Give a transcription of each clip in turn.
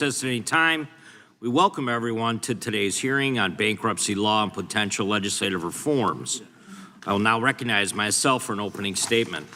At any time, we welcome everyone to today's hearing on bankruptcy law and potential legislative reforms. I will now recognize myself for an opening statement.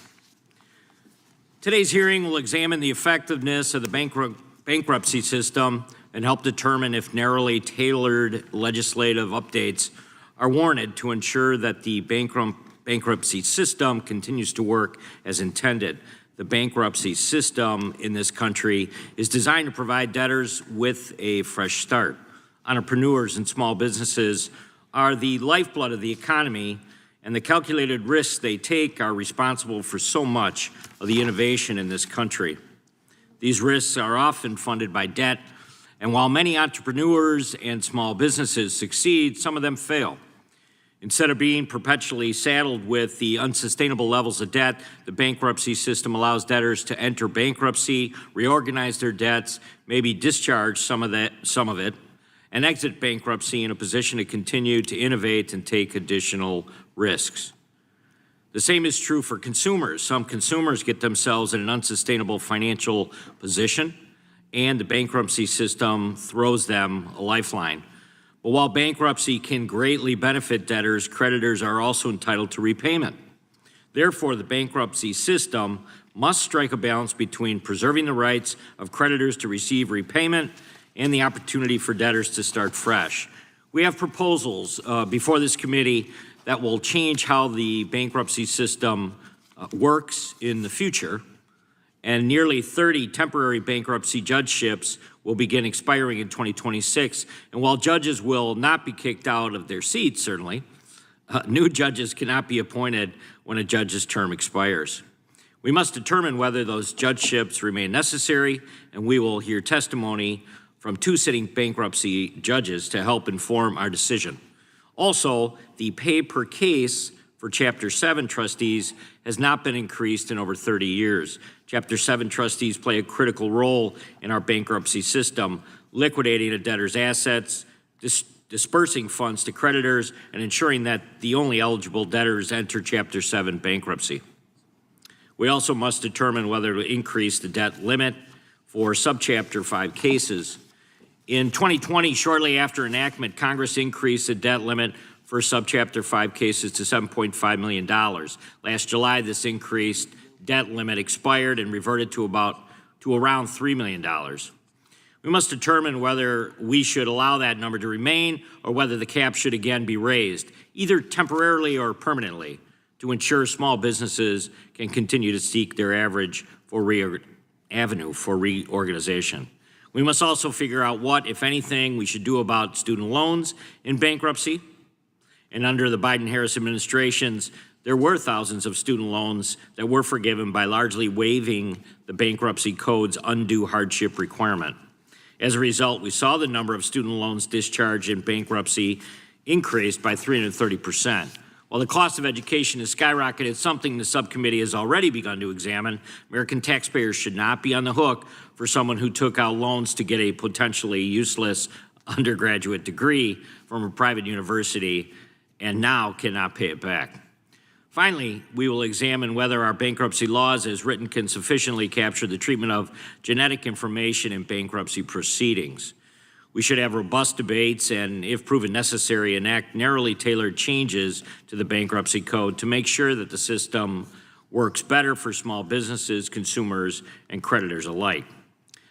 Today's hearing will examine the effectiveness of the bankruptcy system and help determine if narrowly tailored legislative updates are warranted to ensure that the bankruptcy system continues to work as intended. The bankruptcy system in this country is designed to provide debtors with a fresh start. Entrepreneurs and small businesses are the lifeblood of the economy, and the calculated risks they take are responsible for so much of the innovation in this country. These risks are often funded by debt, and while many entrepreneurs and small businesses succeed, some of them fail. Instead of being perpetually saddled with the unsustainable levels of debt, the bankruptcy system allows debtors to enter bankruptcy, reorganize their debts, maybe discharge some of it, and exit bankruptcy in a position to continue to innovate and take additional risks. The same is true for consumers. Some consumers get themselves in an unsustainable financial position, and the bankruptcy system throws them a lifeline. But while bankruptcy can greatly benefit debtors, creditors are also entitled to repayment. Therefore, the bankruptcy system must strike a balance between preserving the rights of creditors to receive repayment and the opportunity for debtors to start fresh. We have proposals before this committee that will change how the bankruptcy system works in the future, and nearly 30 temporary bankruptcy judgeships will begin expiring in 2026. And while judges will not be kicked out of their seats, certainly, new judges cannot be appointed when a judge's term expires. We must determine whether those judgeships remain necessary, and we will hear testimony from 2 sitting bankruptcy judges to help inform our decision. Also, the pay per case for Chapter 7 trustees has not been increased in over 30 years. Chapter 7 trustees play a critical role in our bankruptcy system, liquidating a debtor's assets, dispersing funds to creditors, and ensuring that the only eligible debtors enter Chapter 7 bankruptcy. We also must determine whether to increase the debt limit for Subchapter 5 cases. In 2020, shortly after enactment, Congress increased the debt limit for Subchapter 5 cases to $7.5 million. Last July, this increased debt limit expired and reverted to around $3 million. We must determine whether we should allow that number to remain or whether the cap should again be raised, either temporarily or permanently, to ensure small businesses can continue to seek their avenue for reorganization. We must also figure out what, if anything, we should do about student loans in bankruptcy. And under the Biden-Harris administrations, there were thousands of student loans that were forgiven by largely waiving the bankruptcy code's undue hardship requirement. As a result, we saw the number of student loans discharged in bankruptcy increased by 330%. While the cost of education has skyrocketed, something the subcommittee has already begun to examine, American taxpayers should not be on the hook for someone who took out loans to get a potentially useless undergraduate degree from a private university and now cannot pay it back. Finally, we will examine whether our bankruptcy laws as written can sufficiently capture the treatment of genetic information in bankruptcy proceedings. We should have robust debates and, if proven necessary, enact narrowly tailored changes to the bankruptcy code to make sure that the system works better for small businesses, consumers, and creditors alike.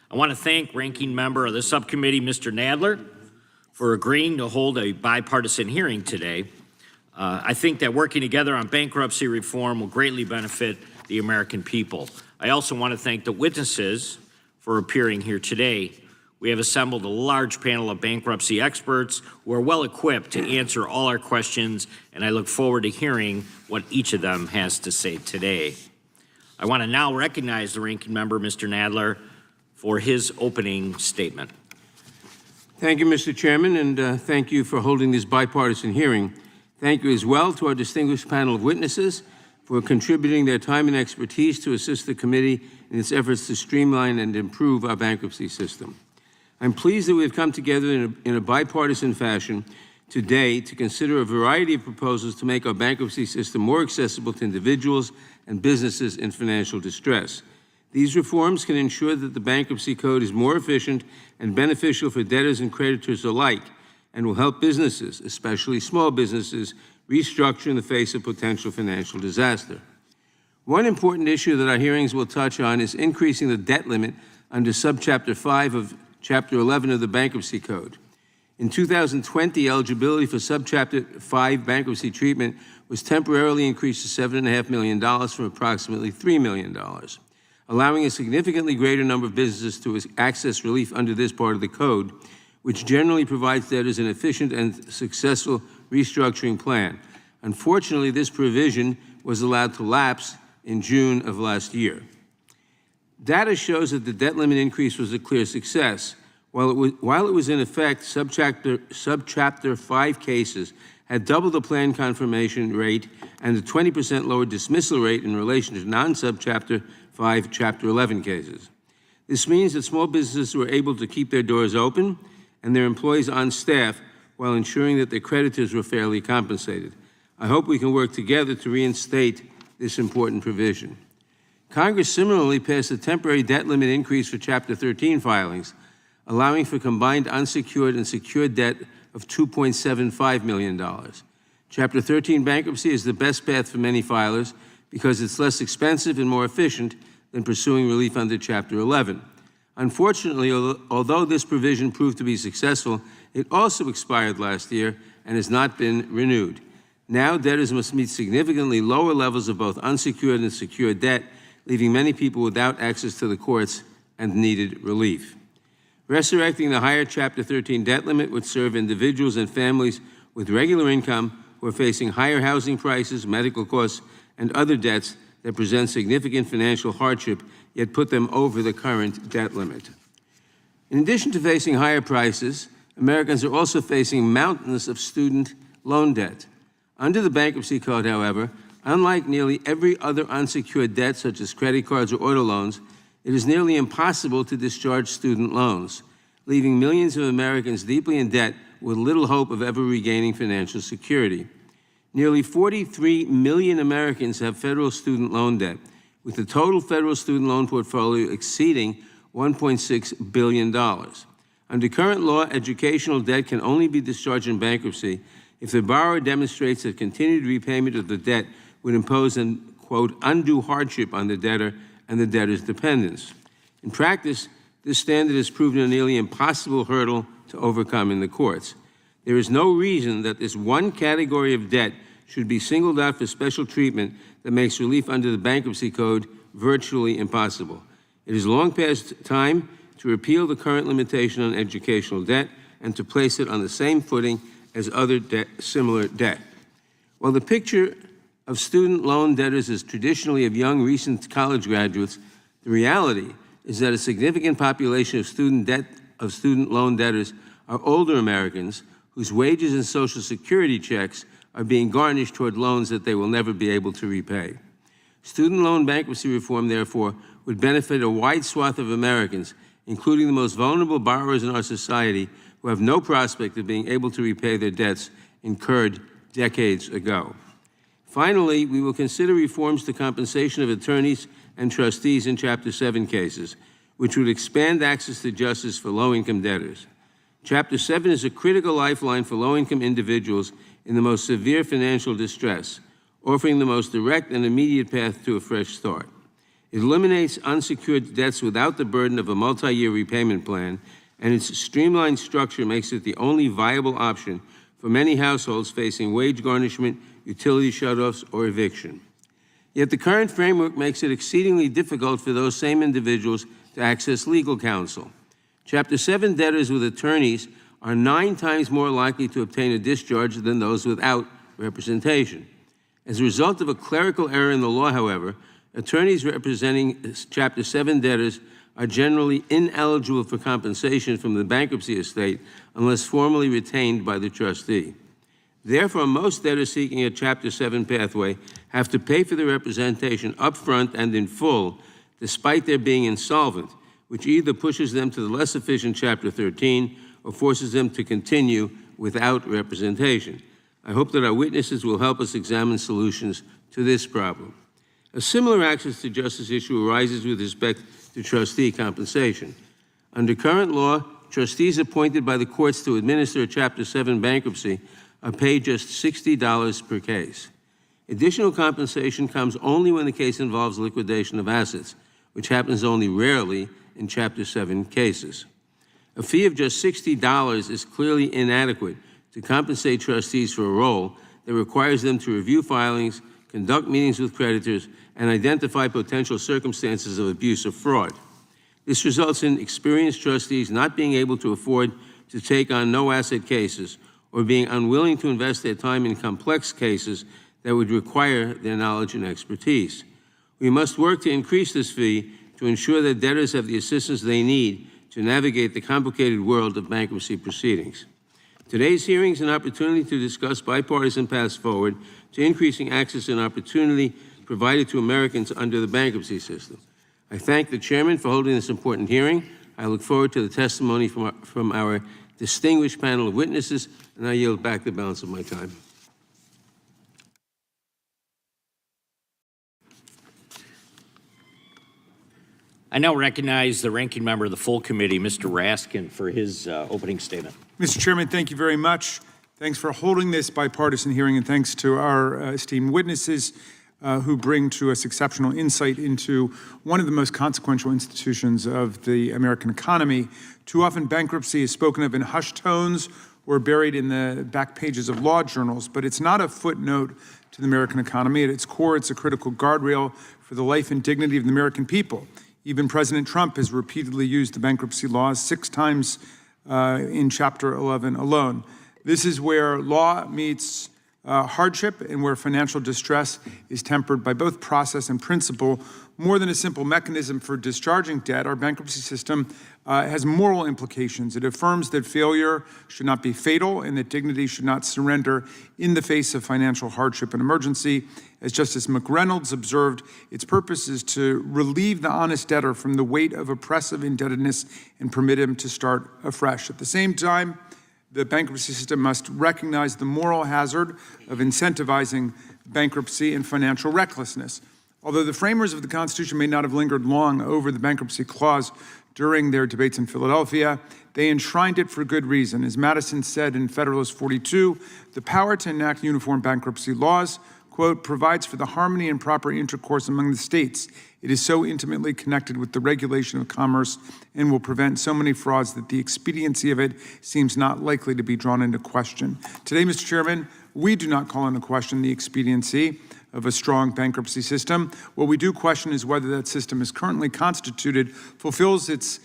I want to thank Ranking Member of the Subcommittee, Mr. Nadler, for agreeing to hold a bipartisan hearing today. I think that working together on bankruptcy reform will greatly benefit the American people. I also want to thank the witnesses for appearing here today. We have assembled a large panel of bankruptcy experts who are well equipped to answer all our questions, and I look forward to hearing what each of them has to say today. I want to now recognize the Ranking Member, Mr. Nadler, for his opening statement. Thank you, Mr. Chairman, and thank you for holding this bipartisan hearing. Thank you as well to our distinguished panel of witnesses for contributing their time and expertise to assist the committee in its efforts to streamline and improve our bankruptcy system. I'm pleased that we have come together in a bipartisan fashion today to consider a variety of proposals to make our bankruptcy system more accessible to individuals and businesses in financial distress. These reforms can ensure that the bankruptcy code is more efficient and beneficial for debtors and creditors alike, and will help businesses, especially small businesses, restructure in the face of potential financial disaster. One important issue that our hearings will touch on is increasing the debt limit under Subchapter 5 of Chapter 11 of the Bankruptcy Code. In 2020, eligibility for Subchapter 5 bankruptcy treatment was temporarily increased to $7.5 million from approximately $3 million, allowing a significantly greater number of businesses to access relief under this part of the code, which generally provides debtors an efficient and successful restructuring plan. Unfortunately, this provision was allowed to lapse in June of last year. Data shows that the debt limit increase was a clear success. While it was in effect, Subchapter 5 cases had double the plan confirmation rate and a 20% lower dismissal rate in relation to non-Subchapter 5 Chapter 11 cases. This means that small businesses were able to keep their doors open and their employees on staff while ensuring that their creditors were fairly compensated. I hope we can work together to reinstate this important provision. Congress similarly passed a temporary debt limit increase for Chapter 13 filings, allowing for combined unsecured and secured debt of $2.75 million. Chapter 13 bankruptcy is the best path for many filers because it's less expensive and more efficient than pursuing relief under Chapter 11. Unfortunately, although this provision proved to be successful, it also expired last year and has not been renewed. Now, debtors must meet significantly lower levels of both unsecured and secured debt, leaving many people without access to the courts and needed relief. Resurrecting the higher Chapter 13 debt limit would serve individuals and families with regular income who are facing higher housing prices, medical costs, and other debts that present significant financial hardship, yet put them over the current debt limit. In addition to facing higher prices, Americans are also facing mountains of student loan debt. Under the Bankruptcy Code, however, unlike nearly every other unsecured debt, such as credit cards or auto loans, it is nearly impossible to discharge student loans, leaving millions of Americans deeply in debt with little hope of ever regaining financial security. Nearly 43 million Americans have federal student loan debt, with the total federal student loan portfolio exceeding $1.6 billion. Under current law, educational debt can only be discharged in bankruptcy if the borrower demonstrates that continued repayment of the debt would impose an, quote, undue hardship on the debtor and the debtor's dependents. In practice, this standard has proven a nearly impossible hurdle to overcome in the courts. There is no reason that this one category of debt should be singled out for special treatment that makes relief under the Bankruptcy Code virtually impossible. It is long past time to repeal the current limitation on educational debt and to place it on the same footing as other similar debt. While the picture of student loan debtors is traditionally of young, recent college graduates, the reality is that a significant population of student loan debtors are older Americans whose wages and Social Security checks are being garnished toward loans that they will never be able to repay. Student loan bankruptcy reform, therefore, would benefit a wide swath of Americans, including the most vulnerable borrowers in our society who have no prospect of being able to repay their debts incurred decades ago. Finally, we will consider reforms to compensation of attorneys and trustees in Chapter 7 cases, which would expand access to justice for low-income debtors. Chapter 7 is a critical lifeline for low-income individuals in the most severe financial distress, offering the most direct and immediate path to a fresh start. It eliminates unsecured debts without the burden of a multi-year repayment plan, and its streamlined structure makes it the only viable option for many households facing wage garnishment, utility shutoffs, or eviction. Yet the current framework makes it exceedingly difficult for those same individuals to access legal counsel. Chapter 7 debtors with attorneys are 9 times more likely to obtain a discharge than those without representation. As a result of a clerical error in the law, however, attorneys representing Chapter 7 debtors are generally ineligible for compensation from the bankruptcy estate unless formally retained by the trustee. Therefore, most debtors seeking a Chapter 7 pathway have to pay for their representation upfront and in full, despite their being insolvent, which either pushes them to the less efficient Chapter 13 or forces them to continue without representation. I hope that our witnesses will help us examine solutions to this problem. A similar access to justice issue arises with respect to trustee compensation. Under current law, trustees appointed by the courts to administer a Chapter 7 bankruptcy are paid just $60 per case. Additional compensation comes only when the case involves liquidation of assets, which happens only rarely in Chapter 7 cases. A fee of just $60 is clearly inadequate to compensate trustees for a role that requires them to review filings, conduct meetings with creditors, and identify potential circumstances of abuse or fraud. This results in experienced trustees not being able to afford to take on no-asset cases or being unwilling to invest their time in complex cases that would require their knowledge and expertise. We must work to increase this fee to ensure that debtors have the assistance they need to navigate the complicated world of bankruptcy proceedings. Today's hearing is an opportunity to discuss bipartisan paths forward to increasing access and opportunity provided to Americans under the bankruptcy system. I thank the chairman for holding this important hearing. I look forward to the testimony from our distinguished panel of witnesses, and I yield back the balance of my time. I now recognize the ranking member of the full committee, Mr. Raskin, for his opening statement. Mr. Chairman, thank you very much. Thanks for holding this bipartisan hearing, and thanks to our esteemed witnesses who bring to us exceptional insight into one of the most consequential institutions of the American economy. Too often, bankruptcy is spoken of in hushed tones or buried in the back pages of law journals, but it's not a footnote to the American economy. At its core, it's a critical guardrail for the life and dignity of the American people. Even President Trump has repeatedly used the bankruptcy laws 6 times in Chapter 11 alone. This is where law meets hardship and where financial distress is tempered by both process and principle. More than a simple mechanism for discharging debt, our bankruptcy system has moral implications. It affirms that failure should not be fatal and that dignity should not surrender in the face of financial hardship and emergency. As Justice McReynolds observed, its purpose is to relieve the honest debtor from the weight of oppressive indebtedness and permit him to start afresh. At the same time, the bankruptcy system must recognize the moral hazard of incentivizing bankruptcy and financial recklessness. Although the framers of the Constitution may not have lingered long over the bankruptcy clause during their debates in Philadelphia, they enshrined it for good reason. As Madison said in Federalist 42, the power to enact uniform bankruptcy laws, quote, provides for the harmony and proper intercourse among the states. It is so intimately connected with the regulation of commerce and will prevent so many frauds that the expediency of it seems not likely to be drawn into question. Today, Mr. Chairman, we do not call into question the expediency of a strong bankruptcy system. What we do question is whether that system as currently constituted fulfills its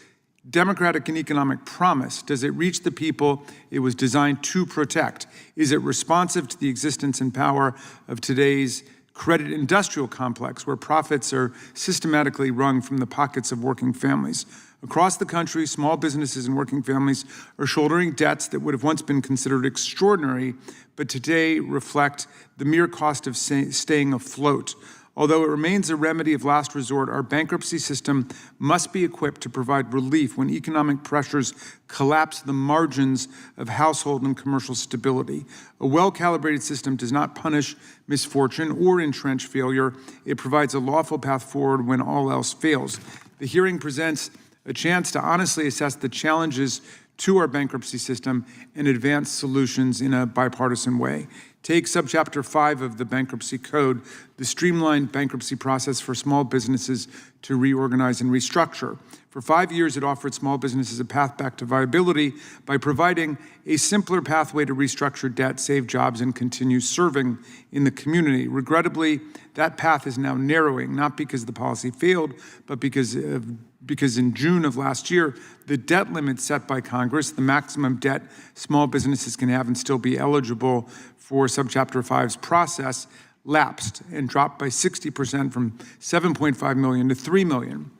democratic and economic promise. Does it reach the people it was designed to protect? Is it responsive to the existence and power of today's credit industrial complex, where profits are systematically wrung from the pockets of working families? Across the country, small businesses and working families are shouldering debts that would have once been considered extraordinary, but today reflect the mere cost of staying afloat. Although it remains a remedy of last resort, our bankruptcy system must be equipped to provide relief when economic pressures collapse the margins of household and commercial stability. A well-calibrated system does not punish misfortune or entrench failure. It provides a lawful path forward when all else fails. The hearing presents a chance to honestly assess the challenges to our bankruptcy system and advance solutions in a bipartisan way. Take subchapter 5 of the Bankruptcy Code, the streamlined bankruptcy process for small businesses to reorganize and restructure. For 5 years, it offered small businesses a path back to viability by providing a simpler pathway to restructure debt, save jobs, and continue serving in the community. Regrettably, that path is now narrowing, not because the policy failed, but because in June of last year, the debt limit set by Congress, the maximum debt small businesses can have and still be eligible for subchapter 5's process, lapsed and dropped by 60% from 7.5 million to 3 million.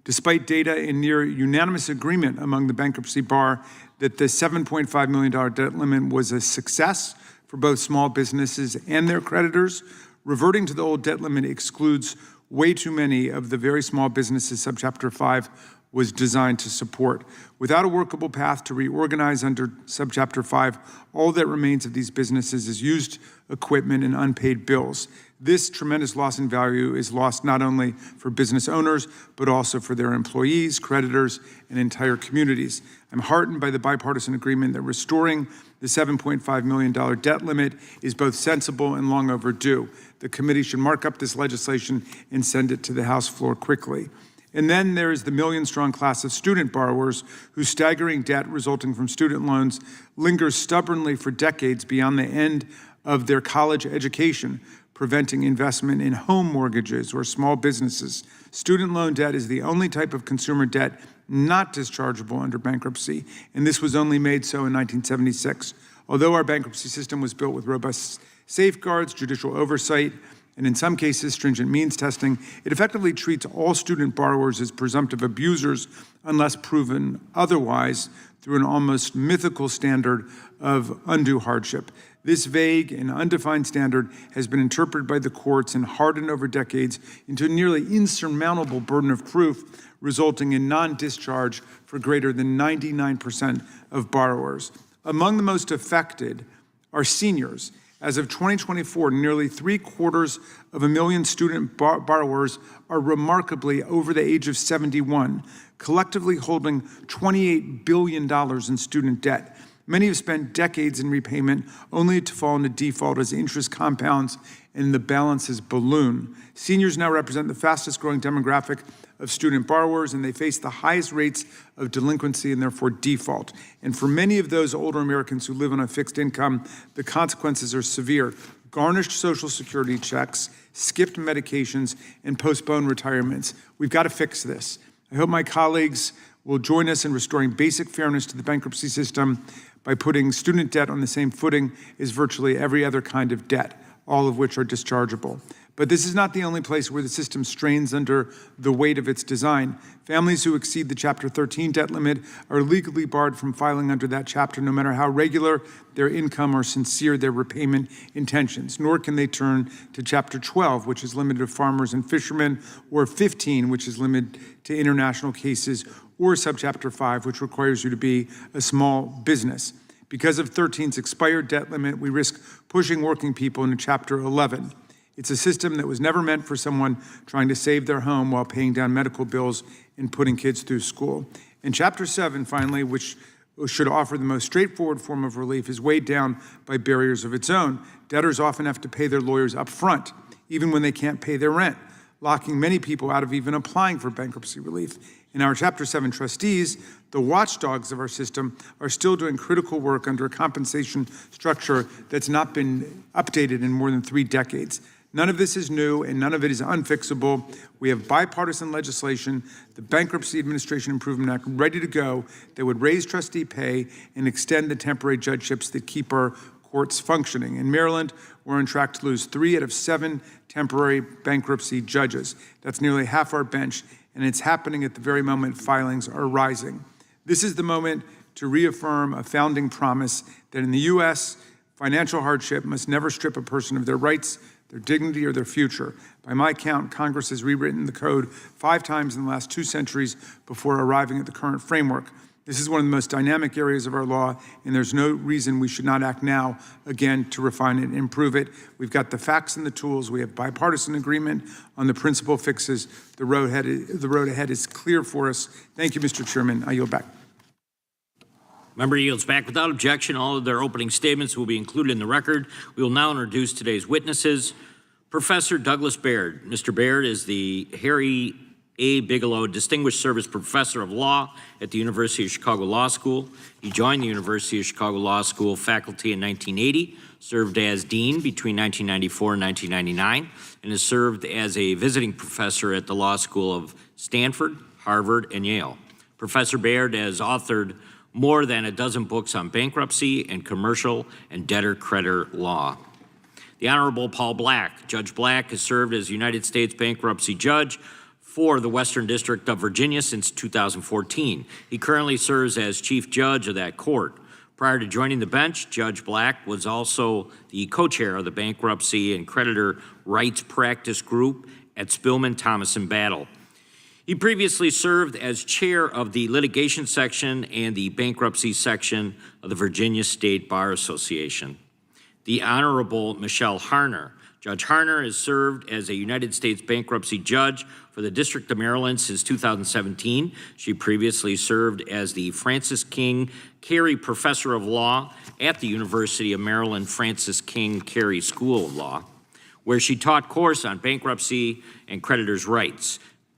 Despite data and near unanimous agreement among the bankruptcy bar that the $7.5 million debt limit was a success for both small businesses and their creditors, reverting to the old debt limit excludes way too many of the very small businesses subchapter 5 was designed to support. Without a workable path to reorganize under Subchapter 5, all that remains of these businesses is used equipment and unpaid bills. This tremendous loss in value is lost not only for business owners, but also for their employees, creditors, and entire communities. I'm heartened by the bipartisan agreement that restoring the $7.5 million debt limit is both sensible and long overdue. The committee should mark up this legislation and send it to the House floor quickly. And then there is the million-strong class of student borrowers whose staggering debt resulting from student loans lingers stubbornly for decades beyond the end of their college education, preventing investment in home mortgages or small businesses. Student loan debt is the only type of consumer debt not dischargeable under bankruptcy, and this was only made so in 1976. Although our bankruptcy system was built with robust safeguards, judicial oversight, and in some cases stringent means testing, it effectively treats all student borrowers as presumptive abusers unless proven otherwise through an almost mythical standard of undue hardship. This vague and undefined standard has been interpreted by the courts and hardened over decades into a nearly insurmountable burden of proof, resulting in non-discharge for greater than 99% of borrowers. Among the most affected are seniors. As of 2024, nearly 750,000 student borrowers are remarkably over the age of 71, collectively holding $28 billion in student debt. Many have spent decades in repayment only to fall into default as interest compounds and the balances balloon. Seniors now represent the fastest growing demographic of student borrowers, and they face the highest rates of delinquency and therefore default. And for many of those older Americans who live on a fixed income, the consequences are severe. Garnished Social Security checks, skipped medications, and postponed retirements. We've got to fix this. I hope my colleagues will join us in restoring basic fairness to the bankruptcy system by putting student debt on the same footing as virtually every other kind of debt, all of which are dischargeable. But this is not the only place where the system strains under the weight of its design. Families who exceed the Chapter 13 debt limit are legally barred from filing under that chapter, no matter how regular their income or sincere their repayment intentions. Nor can they turn to Chapter 12, which is limited to farmers and fishermen, or 15, which is limited to international cases, or Subchapter 5, which requires you to be a small business. Because of 13's expired debt limit, we risk pushing working people into Chapter 11. It's a system that was never meant for someone trying to save their home while paying down medical bills and putting kids through school. And Chapter 7, finally, which should offer the most straightforward form of relief, is weighed down by barriers of its own. Debtors often have to pay their lawyers up front, even when they can't pay their rent, locking many people out of even applying for bankruptcy relief. And our Chapter 7 trustees, the watchdogs of our system, are still doing critical work under a compensation structure that's not been updated in more than 3 decades. None of this is new, and none of it is unfixable. We have bipartisan legislation, the Bankruptcy Administration Improvement Act, ready to go that would raise trustee pay and extend the temporary judgeships that keep our courts functioning. In Maryland, we're on track to lose 3 out of 7 temporary bankruptcy judges. That's nearly half our bench, and it's happening at the very moment filings are rising. This is the moment to reaffirm a founding promise that in the U.S., financial hardship must never strip a person of their rights, their dignity, or their future. By my count, Congress has rewritten the code 5 times in the last 2 centuries before arriving at the current framework. This is one of the most dynamic areas of our law, and there's no reason we should not act now, again, to refine it and improve it. We've got the facts and the tools. We have bipartisan agreement on the principal fixes. The road ahead is clear for us. Thank you, Mr. Chairman. I yield back. Member yields back without objection. All of their opening statements will be included in the record. We will now introduce today's witnesses. Professor Douglas Baird. Mr. Baird is the Harry A. Bigelow Distinguished Service Professor of Law at the University of Chicago Law School. He joined the University of Chicago Law School faculty in 1980, served as dean between 1994 and 1999, and has served as a visiting professor at the Law School of Stanford, Harvard, and Yale. Professor Baird has authored more than a dozen books on bankruptcy and commercial and debtor-creditor law. The Honorable Paul Black. Judge Black has served as United States bankruptcy judge for the Western District of Virginia since 2014. He currently serves as chief judge of that court. Prior to joining the bench, Judge Black was also the co-chair of the Bankruptcy and Creditor Rights Practice Group at Spillman, Thomas & Battle. He previously served as chair of the litigation section and the bankruptcy section of the Virginia State Bar Association. The Honorable Michelle Harner. Judge Harner has served as a United States bankruptcy judge for the District of Maryland since 2017. She previously served as the Francis King Carey Professor of Law at the University of Maryland Francis King Carey School of Law, where she taught course on bankruptcy and creditors' rights,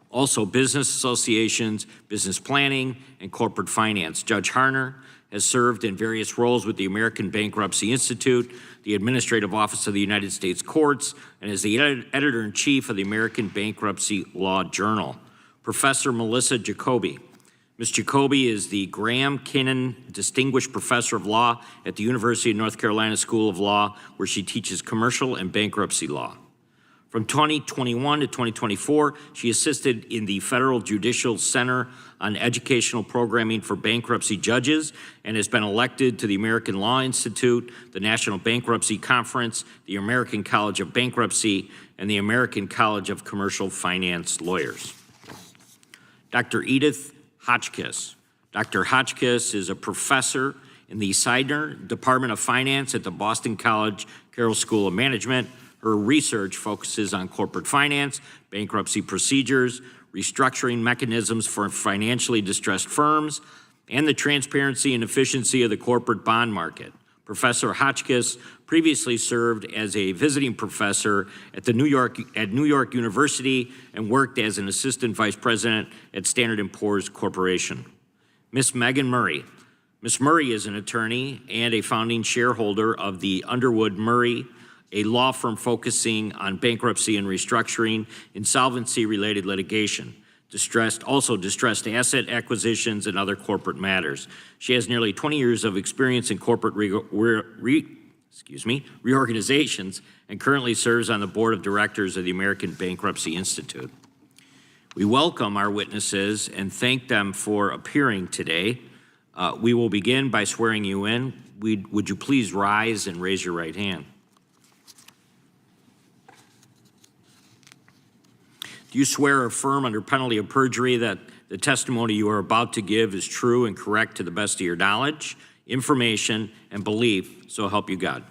also business associations, business planning, and corporate finance. Judge Harner has served in various roles with the American Bankruptcy Institute, the Administrative Office of the United States Courts, and is the editor-in-chief of the American Bankruptcy Law Journal. Professor Melissa Jacoby. Ms. Jacoby is the Graham Kinnan Distinguished Professor of Law at the University of North Carolina School of Law, where she teaches commercial and bankruptcy law. From 2021 to 2024, she assisted in the Federal Judicial Center on Educational Programming for Bankruptcy Judges and has been elected to the American Law Institute, the National Bankruptcy Conference, the American College of Bankruptcy, and the American College of Commercial Finance Lawyers. Dr. Edith Hotchkiss. Dr. Hotchkiss is a professor in the Seidner Department of Finance at the Boston College Carroll School of Management. Her research focuses on corporate finance, bankruptcy procedures, restructuring mechanisms for financially distressed firms, and the transparency and efficiency of the corporate bond market. Professor Hotchkiss previously served as a visiting professor at New York University and worked as an assistant vice president at Standard & Poor's Corporation. Ms. Megan Murray. Ms. Murray is an attorney and a founding shareholder of the Underwood Murray, a law firm focusing on bankruptcy and restructuring, insolvency-related litigation, distressed asset acquisitions, and other corporate matters. She has nearly 20 years of experience in corporate reorganizations and currently serves on the board of directors of the American Bankruptcy Institute. We welcome our witnesses and thank them for appearing today. We will begin by swearing you in. Would you please rise and raise your right hand? Do you swear or affirm under penalty of perjury that the testimony you are about to give is true and correct to the best of your knowledge, information, and belief, so help you God?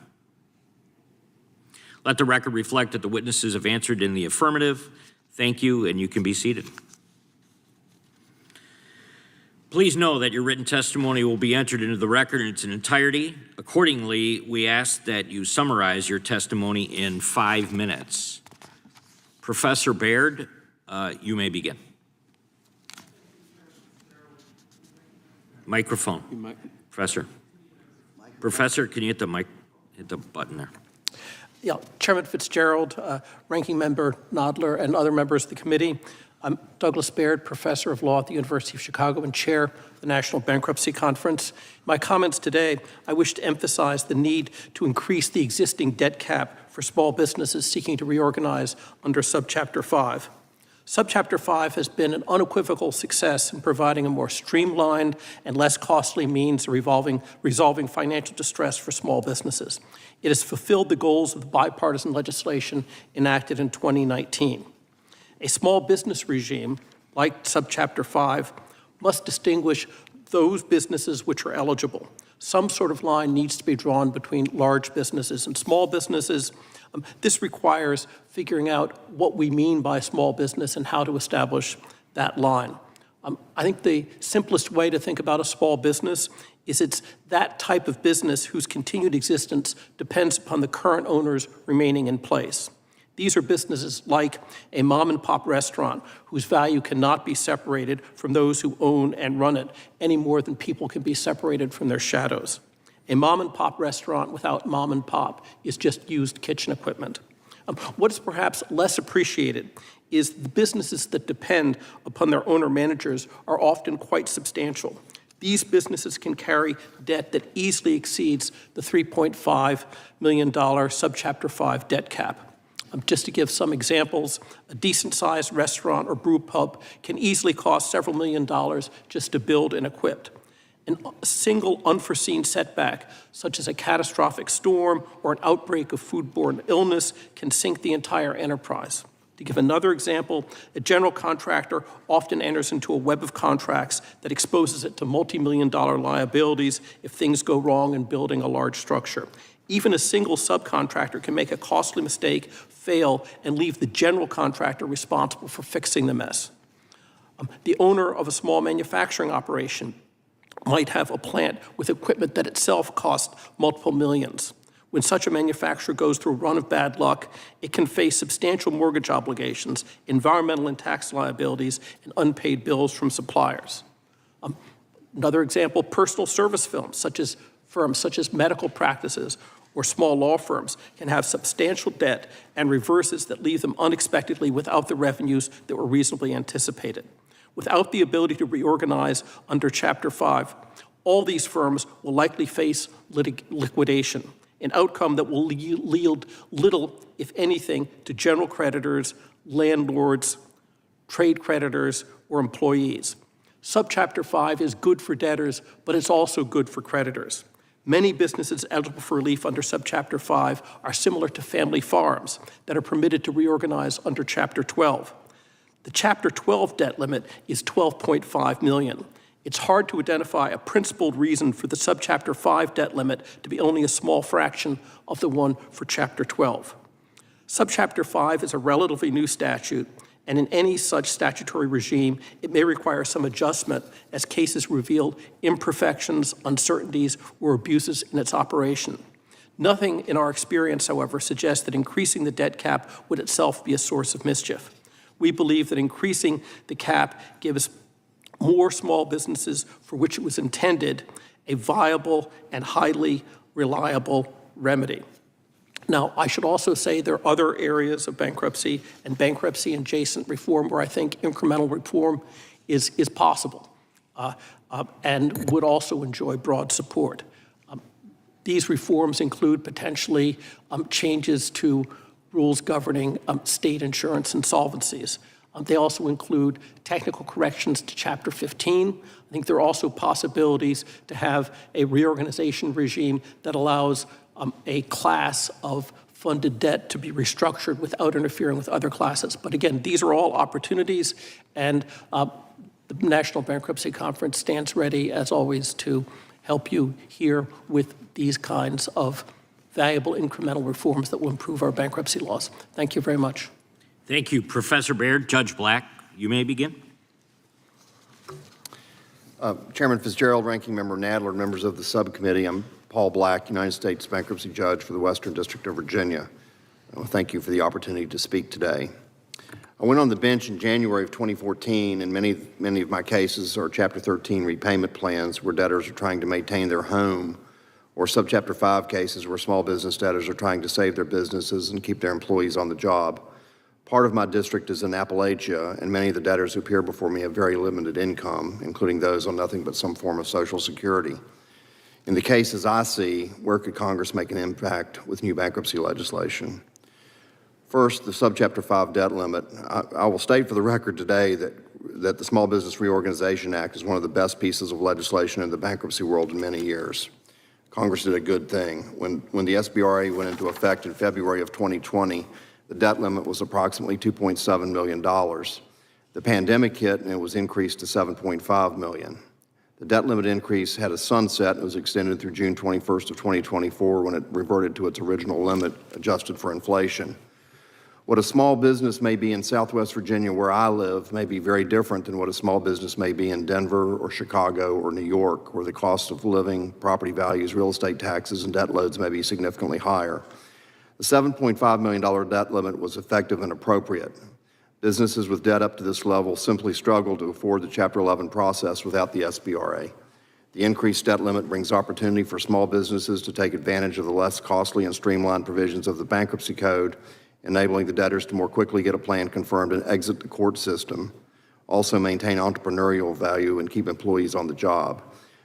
Let the record reflect that the witnesses have answered in the affirmative. Thank you, and you can be seated. Please know that your written testimony will be entered into the record in its entirety. Accordingly, we ask that you summarize your testimony in 5 minutes. Professor Baird, you may begin. Microphone. Professor. Professor, can you hit the mic, hit the button there? Yeah, Chairman Fitzgerald, Ranking Member Nodler, and other members of the committee. I'm Douglas Baird, Professor of Law at the University of Chicago and Chair of the National Bankruptcy Conference. In my comments today, I wish to emphasize the need to increase the existing debt cap for small businesses seeking to reorganize under Subchapter 5. Subchapter 5 has been an unequivocal success in providing a more streamlined and less costly means of resolving financial distress for small businesses. It has fulfilled the goals of the bipartisan legislation enacted in 2019. A small business regime, like Subchapter 5, must distinguish those businesses which are eligible. Some sort of line needs to be drawn between large businesses and small businesses. This requires figuring out what we mean by small business and how to establish that line. I think the simplest way to think about a small business is it's that type of business whose continued existence depends upon the current owners remaining in place. These are businesses like a mom-and-pop restaurant whose value cannot be separated from those who own and run it any more than people can be separated from their shadows. A mom-and-pop restaurant without mom-and-pop is just used kitchen equipment. What is perhaps less appreciated is the businesses that depend upon their owner-managers are often quite substantial. These businesses can carry debt that easily exceeds the $3.5 million Subchapter 5 debt cap. Just to give some examples, a decent-sized restaurant or brew pub can easily cost several $1 million just to build and equip. A single unforeseen setback, such as a catastrophic storm or an outbreak of foodborne illness, can sink the entire enterprise. To give another example, a general contractor often enters into a web of contracts that exposes it to multi-million-dollar liabilities if things go wrong in building a large structure. Even a single subcontractor can make a costly mistake, fail, and leave the general contractor responsible for fixing the mess. The owner of a small manufacturing operation might have a plant with equipment that itself costs multiple millions. When such a manufacturer goes through a run of bad luck, it can face substantial mortgage obligations, environmental and tax liabilities, and unpaid bills from suppliers. Another example, personal service firms such as medical practices or small law firms can have substantial debt and reverses that leave them unexpectedly without the revenues that were reasonably anticipated. Without the ability to reorganize under Chapter 5, all these firms will likely face liquidation, an outcome that will yield little, if anything, to general creditors, landlords, trade creditors, or employees. Subchapter 5 is good for debtors, but it's also good for creditors. Many businesses eligible for relief under Subchapter 5 are similar to family farms that are permitted to reorganize under Chapter 12. The Chapter 12 debt limit is $12.5 million. It's hard to identify a principled reason for the Subchapter 5 debt limit to be only a small fraction of the one for Chapter 12. Subchapter 5 is a relatively new statute, and in any such statutory regime, it may require some adjustment as cases reveal imperfections, uncertainties, or abuses in its operation. Nothing in our experience, however, suggests that increasing the debt cap would itself be a source of mischief. We believe that increasing the cap gives more small businesses for which it was intended a viable and highly reliable remedy. Now, I should also say there are other areas of bankruptcy and bankruptcy-adjacent reform where I think incremental reform is possible and would also enjoy broad support. These reforms include potentially changes to rules governing state insurance insolvencies. They also include technical corrections to Chapter 15. I think there are also possibilities to have a reorganization regime that allows a class of funded debt to be restructured without interfering with other classes. But again, these are all opportunities, and the National Bankruptcy Conference stands ready, as always, to help you here with these kinds of valuable incremental reforms that will improve our bankruptcy laws. Thank you very much. Thank you, Professor Baird. Judge Black, you may begin. Chairman Fitzgerald, Ranking Member Nadler, members of the subcommittee, I'm Paul Black, United States Bankruptcy Judge for the Western District of Virginia. Thank you for the opportunity to speak today. I went on the bench in January of 2014, and many of my cases are Chapter 13 repayment plans where debtors are trying to maintain their home, or Subchapter 5 cases where small business debtors are trying to save their businesses and keep their employees on the job. Part of my district is in Appalachia, and many of the debtors who appear before me have very limited income, including those on nothing but some form of Social Security. In the cases I see, where could Congress make an impact with new bankruptcy legislation? First, the Subchapter 5 debt limit. I will state for the record today that the Small Business Reorganization Act is one of the best pieces of legislation in the bankruptcy world in many years. Congress did a good thing. When the SBRA went into effect in February of 2020, the debt limit was approximately $2.7 million. The pandemic hit and it was increased to $7.5 million. The debt limit increase had a sunset and was extended through June 21st of 2024 when it reverted to its original limit adjusted for inflation. What a small business may be in Southwest Virginia, where I live, may be very different than what a small business may be in Denver or Chicago or New York, where the cost of living, property values, real estate taxes, and debt loads may be significantly higher. The $7.5 million debt limit was effective and appropriate. Businesses with debt up to this level simply struggle to afford the Chapter 11 process without the SBRA. The increased debt limit brings opportunity for small businesses to take advantage of the less costly and streamlined provisions of the Bankruptcy Code, enabling the debtors to more quickly get a plan confirmed and exit the court system, also maintain entrepreneurial value and keep employees on the job.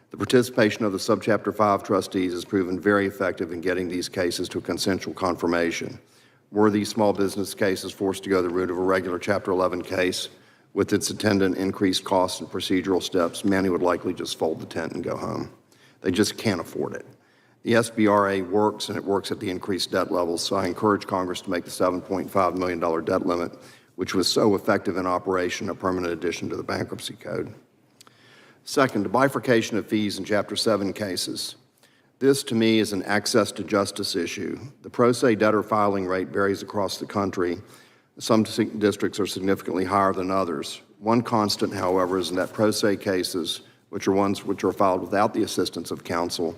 The participation of the Subchapter 5 trustees has proven very effective in getting these cases to a consensual confirmation. Were these small business cases forced to go the route of a regular Chapter 11 case with its attendant increased costs and procedural steps, many would likely just fold the tent and go home. They just can't afford it. The SBRA works, and it works at the increased debt levels, so I encourage Congress to make the $7.5 million debt limit which was so effective in operation, a permanent addition to the bankruptcy code. Second, the bifurcation of fees in Chapter 7 cases. This, to me, is an access to justice issue. The pro se debtor filing rate varies across the country. Some districts are significantly higher than others. One constant, however, is that pro se cases, which are ones which are filed without the assistance of counsel,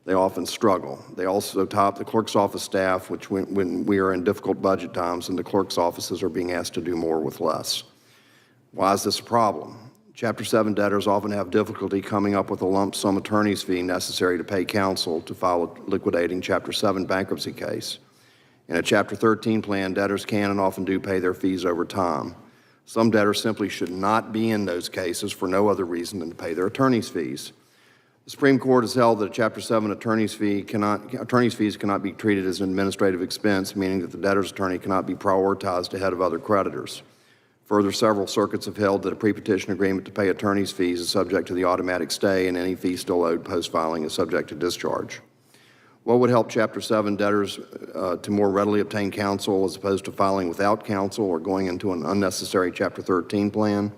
they often struggle. They also top the clerk's office staff, which when we are in difficult budget times and the clerk's offices are being asked to do more with less. Why is this a problem? Chapter 7 debtors often have difficulty coming up with a lump sum attorney's fee necessary to pay counsel to file a liquidating Chapter 7 bankruptcy case. In a Chapter 13 plan, debtors can and often do pay their fees over time. Some debtors simply should not be in those cases for no other reason than to pay their attorney's fees. The Supreme Court has held that a Chapter 7 attorney's fees cannot be treated as an administrative expense, meaning that the debtor's attorney cannot be prioritized ahead of other creditors. Further, several circuits have held that a pre-petition agreement to pay attorney's fees is subject to the automatic stay, and any fee still owed post-filing is subject to discharge. What would help Chapter 7 debtors to more readily obtain counsel as opposed to filing without counsel or going into an unnecessary Chapter 13 plan?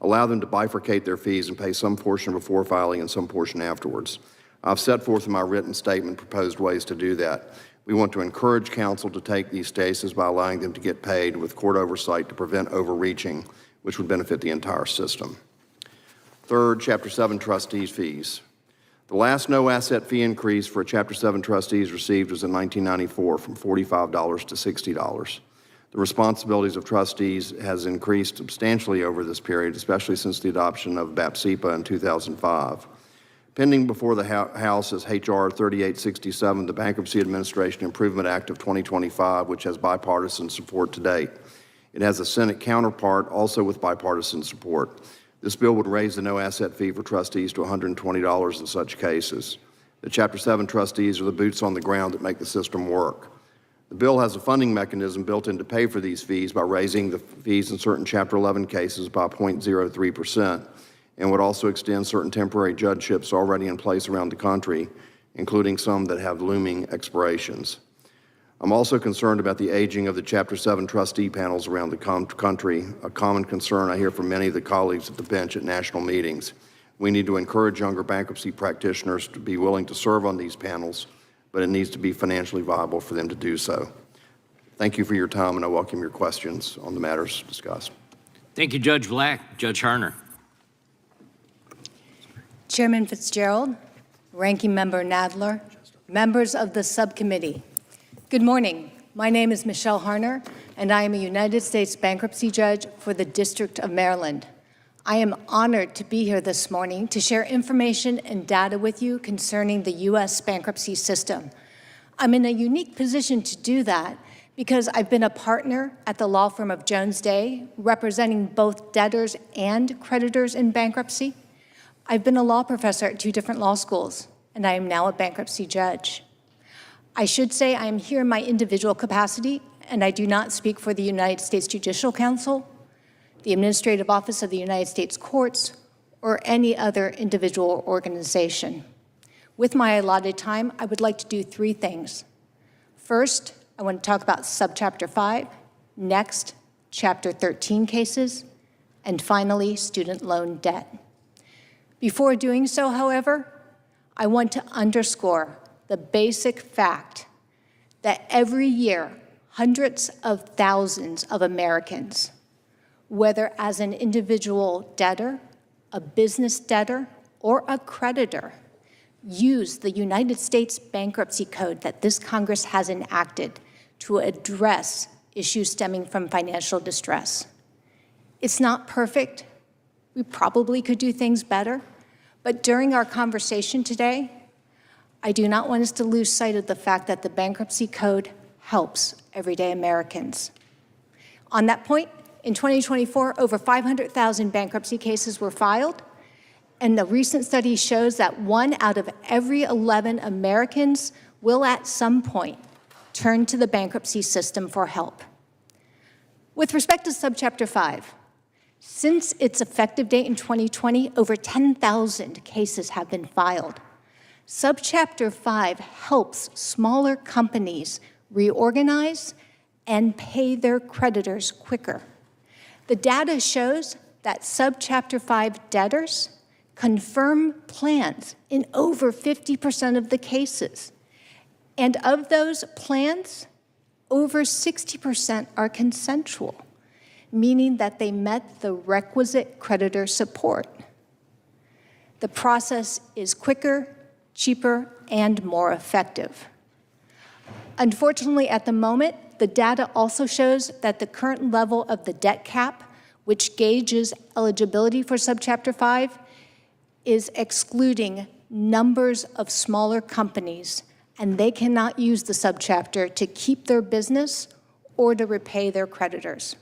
Allow them to bifurcate their fees and pay some portion before filing and some portion afterwards. I've set forth in my written statement proposed ways to do that. We want to encourage counsel to take these cases by allowing them to get paid with court oversight to prevent overreaching, which would benefit the entire system. Third, Chapter 7 trustees' fees. The last no-asset fee increase for Chapter 7 trustees received was in 1994 from $45 to $60. The responsibilities of trustees has increased substantially over this period, especially since the adoption of BAPSIPA in 2005. Pending before the House is H.R. 3867, the Bankruptcy Administration Improvement Act of 2025, which has bipartisan support to date. It has a Senate counterpart also with bipartisan support. This bill would raise the no-asset fee for trustees to $120 in such cases. The Chapter 7 trustees are the boots on the ground that make the system work. The bill has a funding mechanism built in to pay for these fees by raising the fees in certain Chapter 11 cases by 0.03%, and would also extend certain temporary judgeships already in place around the country, including some that have looming expirations. I'm also concerned about the aging of the Chapter 7 trustee panels around the country, a common concern I hear from many of the colleagues at the bench at national meetings. We need to encourage younger bankruptcy practitioners to be willing to serve on these panels, but it needs to be financially viable for them to do so. Thank you for your time, and I welcome your questions on the matters discussed. Thank you, Judge Black. Judge Harner. Chairman Fitzgerald, Ranking Member Nadler, members of the subcommittee. Good morning. My name is Michelle Harner, and I am a United States bankruptcy judge for the District of Maryland. I am honored to be here this morning to share information and data with you concerning the U.S. bankruptcy system. I'm in a unique position to do that because I've been a partner at the law firm of Jones Day, representing both debtors and creditors in bankruptcy. I've been a law professor at 2 different law schools, and I am now a bankruptcy judge. I should say I am here in my individual capacity, and I do not speak for the United States Judicial Council, the Administrative Office of the United States Courts, or any other individual or organization. With my allotted time, I would like to do 3 things. First, I want to talk about Subchapter 5, next, Chapter 13 cases, and finally, student loan debt. Before doing so, however, I want to underscore the basic fact that every year, hundreds of thousands of Americans, whether as an individual debtor, a business debtor, or a creditor, use the United States Bankruptcy Code that this Congress has enacted to address issues stemming from financial distress. It's not perfect. We probably could do things better. But during our conversation today, I do not want us to lose sight of the fact that the Bankruptcy Code helps everyday Americans. On that point, in 2024, over 500,000 bankruptcy cases were filed, and the recent study shows that 1 out of every 11 Americans will at some point turn to the bankruptcy system for help. With respect to Subchapter 5, since its effective date in 2020, over 10,000 cases have been filed. Subchapter 5 helps smaller companies reorganize and pay their creditors quicker. The data shows that Subchapter 5 debtors confirm plans in over 50% of the cases. And of those plans, over 60% are consensual, meaning that they met the requisite creditor support. The process is quicker, cheaper, and more effective. Unfortunately, at the moment, the data also shows that the current level of the debt cap, which gauges eligibility for Subchapter 5, is excluding numbers of smaller companies, and they cannot use the subchapter to keep their business or to repay their creditors.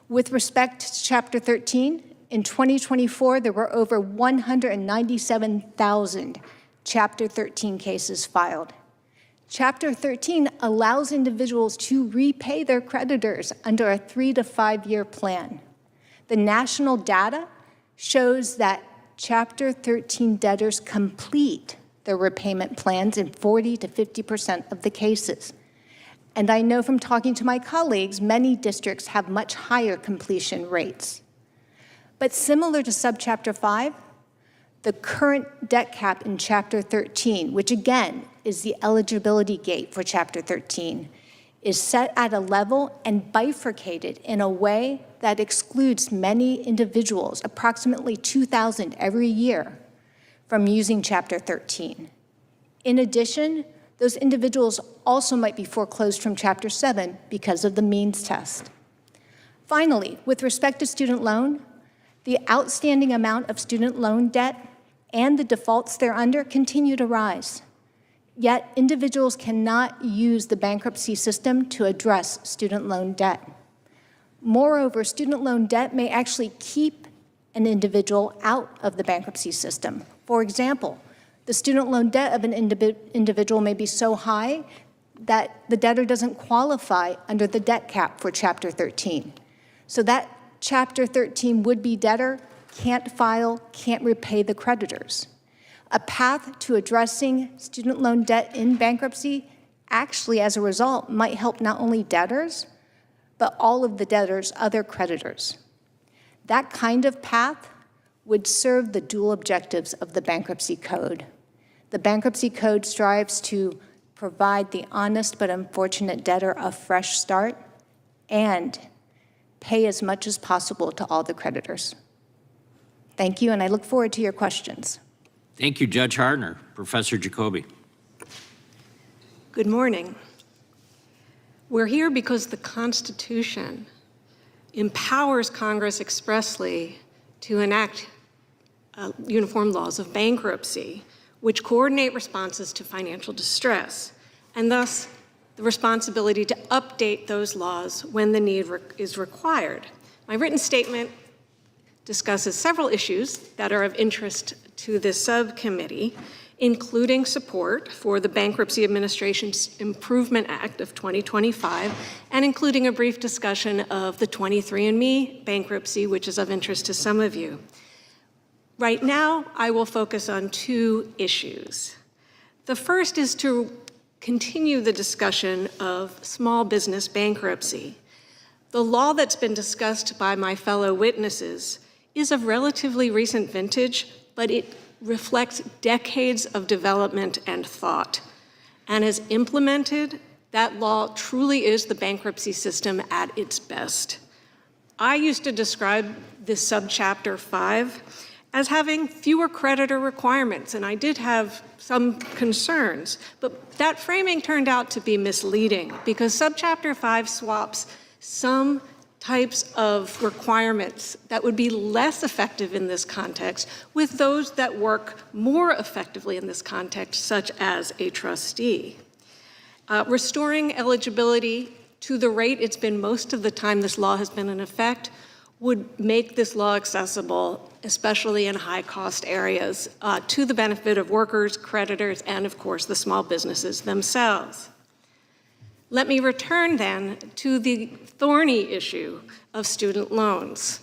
With respect to Chapter 13, in 2024, there were over 197,000 Chapter 13 cases filed. Chapter 13 allows individuals to repay their creditors under a 3 to 5 year plan. The national data shows that Chapter 13 debtors complete their repayment plans in 40 to 50% of the cases. And I know from talking to my colleagues, many districts have much higher completion rates. But similar to Subchapter 5, the current debt cap in Chapter 13, which again is the eligibility gate for Chapter 13, is set at a level and bifurcated in a way that excludes many individuals, approximately 2,000 every year, from using Chapter 13. In addition, those individuals also might be foreclosed from Chapter 7 because of the means test. Finally, with respect to student loan, the outstanding amount of student loan debt and the defaults thereunder continue to rise. Yet individuals cannot use the bankruptcy system to address student loan debt. Moreover, student loan debt may actually keep an individual out of the bankruptcy system. For example, the student loan debt of an individual may be so high that the debtor doesn't qualify under the debt cap for Chapter 13. So that Chapter 13 would-be debtor can't file, can't repay the creditors. A path to addressing student loan debt in bankruptcy actually, as a result, might help not only debtors, but all of the debtors' other creditors. That kind of path would serve the dual objectives of the Bankruptcy Code. The Bankruptcy Code strives to provide the honest but unfortunate debtor a fresh start and pay as much as possible to all the creditors. Thank you, and I look forward to your questions. Thank you, Judge Harner. Professor Jacoby. Good morning. We're here because the Constitution empowers Congress expressly to enact uniform laws of bankruptcy, which coordinate responses to financial distress, and thus the responsibility to update those laws when the need is required. My written statement discusses several issues that are of interest to this subcommittee, including support for the Bankruptcy Administration's Improvement Act of 2025, and including a brief discussion of the 23andMe bankruptcy, which is of interest to some of you. Right now, I will focus on two issues. The first is to continue the discussion of small business bankruptcy. The law that's been discussed by my fellow witnesses is of relatively recent vintage, but it reflects decades of development and thought. And as implemented, that law truly is the bankruptcy system at its best. I used to describe this subchapter 5 as having fewer creditor requirements, and I did have some concerns, but that framing turned out to be misleading because subchapter 5 swaps some types of requirements that would be less effective in this context with those that work more effectively in this context, such as a trustee. Restoring eligibility to the rate it's been most of the time this law has been in effect would make this law accessible, especially in high-cost areas, to the benefit of workers, creditors, and of course the small businesses themselves. Let me return then to the thorny issue of student loans.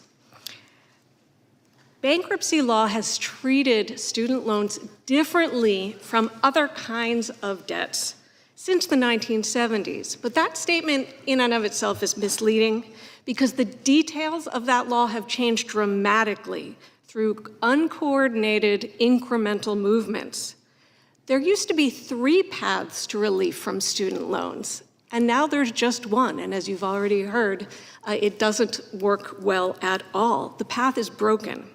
Bankruptcy law has treated student loans differently from other kinds of debts since the 1970s, but that statement in and of itself is misleading because the details of that law have changed dramatically through uncoordinated incremental movements. There used to be 3 paths to relief from student loans, and now there's just one, and as you've already heard, it doesn't work well at all. The path is broken.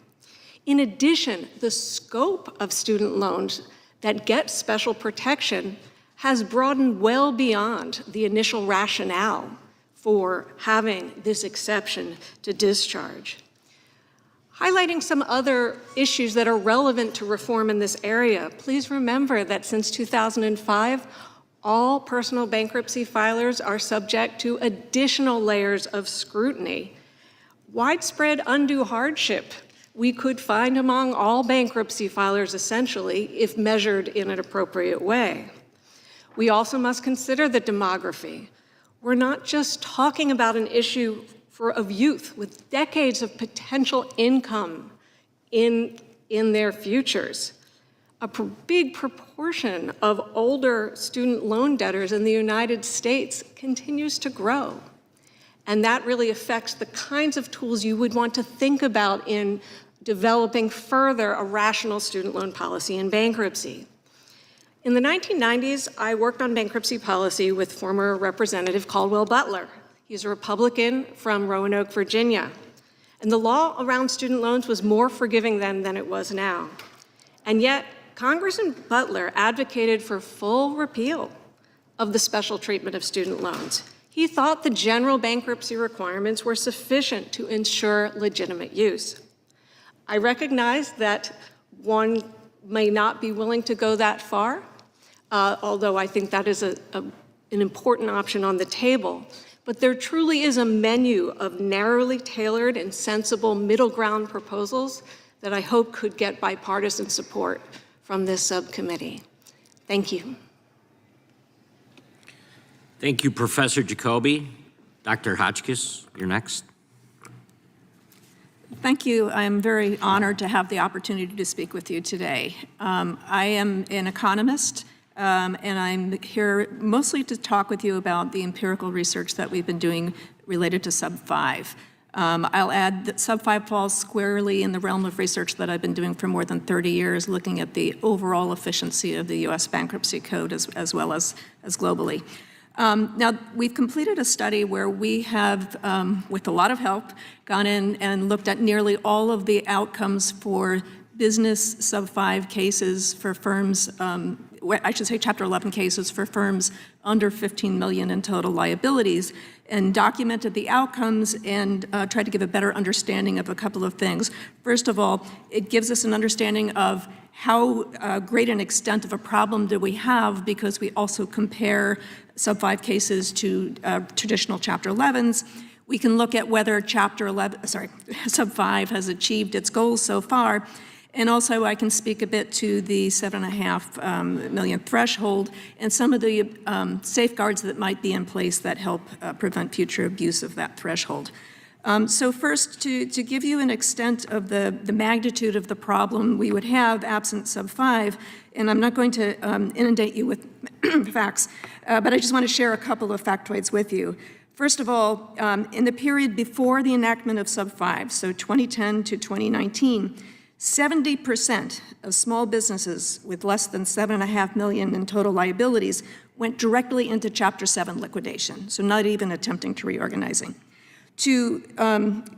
In addition, the scope of student loans that get special protection has broadened well beyond the initial rationale for having this exception to discharge. Highlighting some other issues that are relevant to reform in this area, please remember that since 2005, all personal bankruptcy filers are subject to additional layers of scrutiny. Widespread undue hardship we could find among all bankruptcy filers, essentially, if measured in an appropriate way. We also must consider the demography. We're not just talking about an issue of youth with decades of potential income in their futures. A big proportion of older student loan debtors in the United States continues to grow. And that really affects the kinds of tools you would want to think about in developing further a rational student loan policy in bankruptcy. In the 1990s, I worked on bankruptcy policy with former Representative Caldwell Butler. He's a Republican from Roanoke, Virginia. And the law around student loans was more forgiving then than it was now. And yet, Congressman Butler advocated for full repeal of the special treatment of student loans. He thought the general bankruptcy requirements were sufficient to ensure legitimate use. I recognize that one may not be willing to go that far, although I think that is an important option on the table. But there truly is a menu of narrowly tailored and sensible middle ground proposals that I hope could get bipartisan support from this subcommittee. Thank you. Thank you, Professor Jacoby. Dr. Hotchkiss, you're next. Thank you. I'm very honored to have the opportunity to speak with you today. I am an economist, and I'm here mostly to talk with you about the empirical research that we've been doing related to Sub 5. I'll add that Sub 5 falls squarely in the realm of research that I've been doing for more than 30 years, looking at the overall efficiency of the U.S. Bankruptcy Code as well as globally. Now, we've completed a study where we have, with a lot of help, gone in and looked at nearly all of the outcomes for business Sub 5 cases for firms, I should say Chapter 11 cases for firms under 15 million in total liabilities, and documented the outcomes and tried to give a better understanding of a couple of things. First of all, it gives us an understanding of how great an extent of a problem do we have, because we also compare Sub 5 cases to traditional Chapter 11s. We can look at whether Sub 5 has achieved its goals so far. And also I can speak a bit to the 7.5 million threshold and some of the safeguards that might be in place that help prevent future abuse of that threshold. So first, to give you an extent of the magnitude of the problem we would have absent Sub 5, and I'm not going to inundate you with facts, but I just want to share a couple of factoids with you. First of all, in the period before the enactment of Sub 5, so 2010 to 2019, 70% of small businesses with less than 7.5 million in total liabilities went directly into Chapter 7 liquidation, so not even attempting to reorganizing. To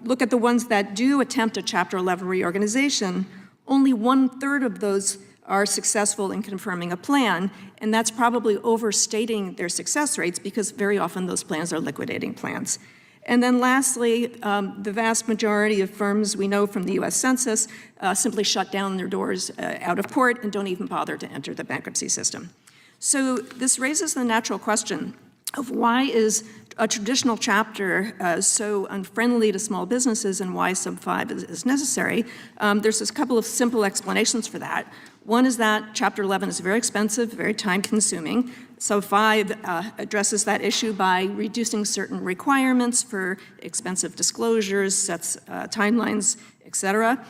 look at the ones that do attempt a Chapter 11 reorganization, only 1/3 of those are successful in confirming a plan, and that's probably overstating their success rates because very often those plans are liquidating plans. And then lastly, the vast majority of firms we know from the US Census simply shut down their doors out of court and don't even bother to enter the bankruptcy system. So this raises the natural question of why is a traditional chapter so unfriendly to small businesses and why Sub 5 is necessary. There's a couple of simple explanations for that. One is that Chapter 11 is very expensive, very time-consuming. Sub 5 addresses that issue by reducing certain requirements for expensive disclosures, sets timelines, et cetera.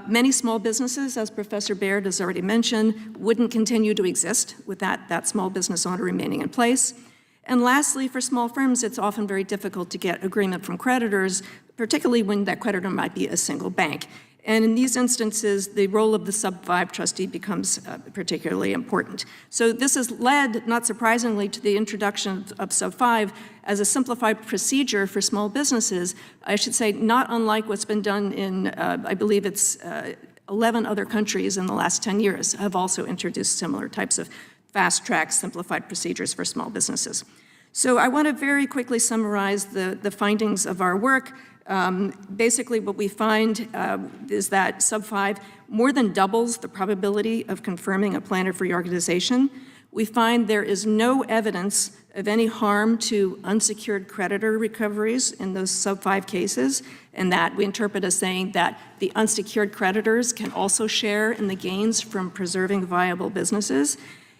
Many small businesses, as Professor Baird has already mentioned, wouldn't continue to exist with that small business owner remaining in place. And lastly, for small firms, it's often very difficult to get agreement from creditors, particularly when that creditor might be a single bank. And in these instances, the role of the sub-5 trustee becomes particularly important. So this has led, not surprisingly, to the introduction of sub-5 as a simplified procedure for small businesses, I should say, not unlike what's been done in, I believe it's 11 other countries in the last 10 years have also introduced similar types of fast-track simplified procedures for small businesses. So I want to very quickly summarize the findings of our work. Basically, what we find is that sub-5 more than doubles the probability of confirming a plan of reorganization. We find there is no evidence of any harm to unsecured creditor recoveries in those sub-5 cases, and that we interpret as saying that the unsecured creditors can also share in the gains from preserving viable businesses.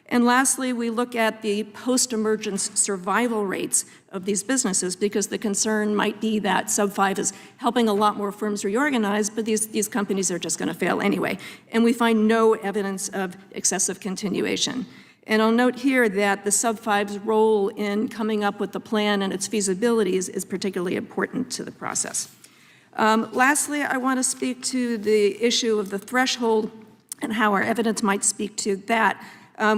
And lastly, we look at the post-emergence survival rates of these businesses, because the concern might be that sub-5 is helping a lot more firms reorganize, but these companies are just going to fail anyway. And we find no evidence of excessive continuation. And I'll note here that the sub-5's role in coming up with the plan and its feasibility is particularly important to the process. Lastly, I want to speak to the issue of the threshold and how our evidence might speak to that.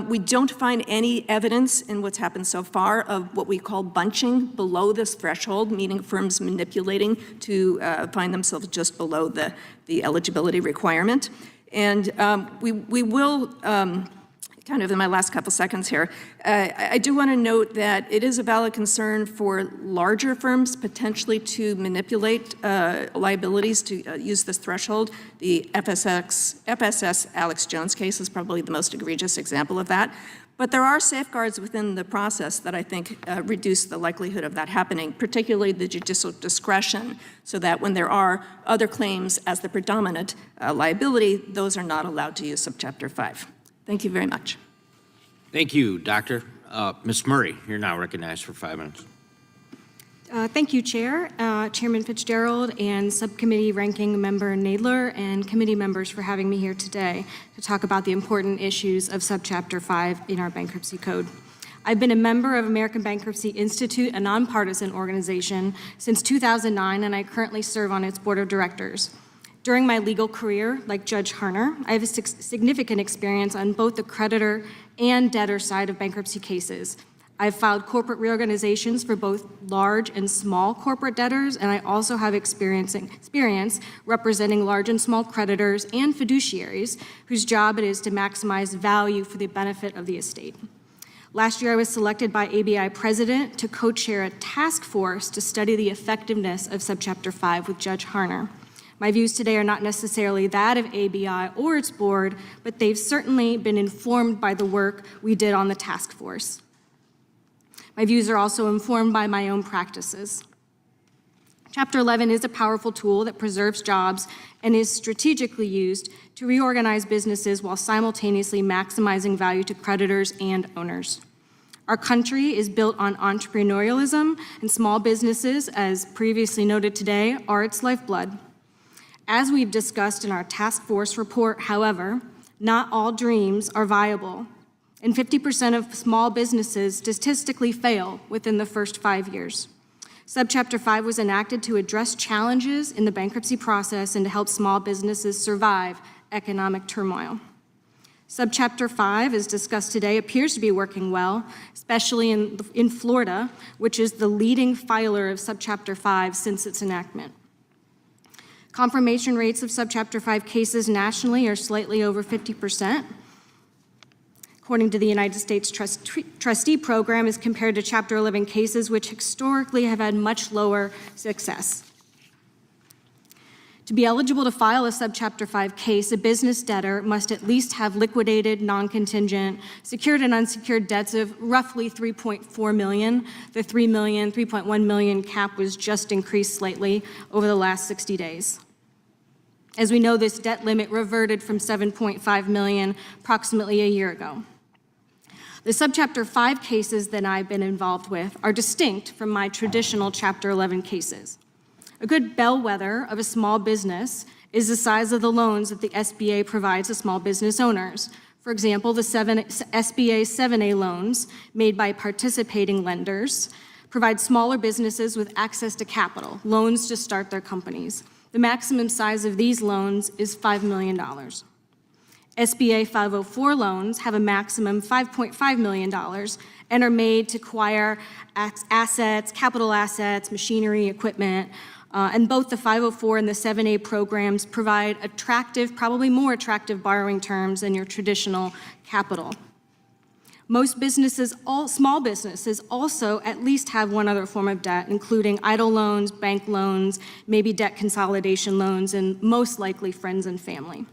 We don't find any evidence in what's happened so far of what we call bunching below this threshold, meaning firms manipulating to find themselves just below the eligibility requirement. And we will, kind of in my last couple seconds here, I do want to note that it is a valid concern for larger firms potentially to manipulate liabilities to use this threshold. The FSS Alex Jones case is probably the most egregious example of that. But there are safeguards within the process that I think reduce the likelihood of that happening, particularly the judicial discretion, so that when there are other claims as the predominant liability, those are not allowed to use Subchapter 5. Thank you very much. Thank you, Doctor. Ms. Murray, you're now recognized for 5 minutes. Thank you, Chair, Chairman Fitzgerald, and Subcommittee Ranking Member Nadler, and committee members for having me here today to talk about the important issues of Subchapter 5 in our Bankruptcy Code. I've been a member of American Bankruptcy Institute, a nonpartisan organization, since 2009, and I currently serve on its board of directors. During my legal career, like Judge Harner, I have a significant experience on both the creditor and debtor side of bankruptcy cases. I've filed corporate reorganizations for both large and small corporate debtors, and I also have experience representing large and small creditors and fiduciaries whose job it is to maximize value for the benefit of the estate. Last year, I was selected by ABI President to co-chair a task force to study the effectiveness of Subchapter 5 with Judge Harner. My views today are not necessarily that of ABI or its board, but they've certainly been informed by the work we did on the task force. My views are also informed by my own practices. Chapter 11 is a powerful tool that preserves jobs and is strategically used to reorganize businesses while simultaneously maximizing value to creditors and owners. Our country is built on entrepreneurialism, and small businesses, as previously noted today, are its lifeblood. As we've discussed in our task force report, however, not all dreams are viable, and 50% of small businesses statistically fail within the first 5 years. Subchapter 5 was enacted to address challenges in the bankruptcy process and to help small businesses survive economic turmoil. Subchapter 5, as discussed today, appears to be working well, especially in Florida, which is the leading filer of Subchapter 5 since its enactment. Confirmation rates of Subchapter 5 cases nationally are slightly over 50%. According to the United States Trustee Program, as compared to Chapter 11 cases, which historically have had much lower success. To be eligible to file a Subchapter 5 case, a business debtor must at least have liquidated, non-contingent, secured and unsecured debts of roughly $3.4 million. The $3.1 million cap was just increased slightly over the last 60 days. As we know, this debt limit reverted from $7.5 million approximately a year ago. The Subchapter 5 cases that I've been involved with are distinct from my traditional Chapter 11 cases. A good bellwether of a small business is the size of the loans that the SBA provides to small business owners. For example, the SBA 7A loans made by participating lenders provide smaller businesses with access to capital, loans to start their companies. The maximum size of these loans is $5 million. SBA 504 loans have a maximum $5.5 million and are made to acquire assets, capital assets, machinery, equipment, and both the 504 and the 7A programs provide attractive, probably more attractive borrowing terms than your traditional capital. Most businesses, small businesses, also at least have one other form of debt, including idle loans, bank loans, maybe debt consolidation loans, and most likely friends and family.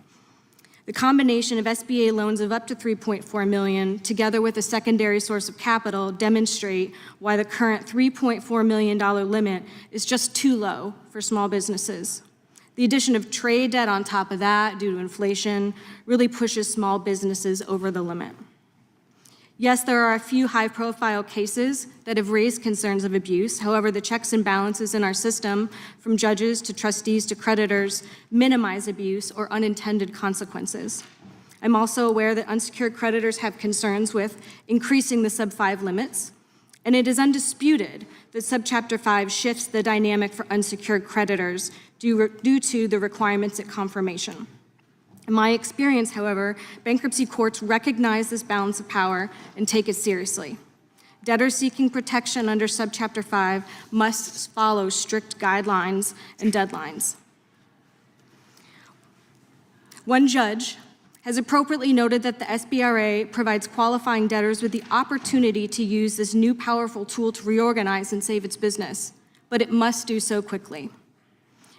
The combination of SBA loans of up to $3.4 million, together with a secondary source of capital, demonstrate why the current $3.4 million limit is just too low for small businesses. The addition of trade debt on top of that, due to inflation, really pushes small businesses over the limit. Yes, there are a few high-profile cases that have raised concerns of abuse. However, the checks and balances in our system, from judges to trustees to creditors, minimize abuse or unintended consequences. I'm also aware that unsecured creditors have concerns with increasing the sub-5 limits, and it is undisputed that Subchapter 5 shifts the dynamic for unsecured creditors due to the requirements at confirmation. In my experience, however, bankruptcy courts recognize this balance of power and take it seriously. Debtors seeking protection under Subchapter 5 must follow strict guidelines and deadlines. One judge has appropriately noted that the SBRA provides qualifying debtors with the opportunity to use this new powerful tool to reorganize and save its business, but it must do so quickly.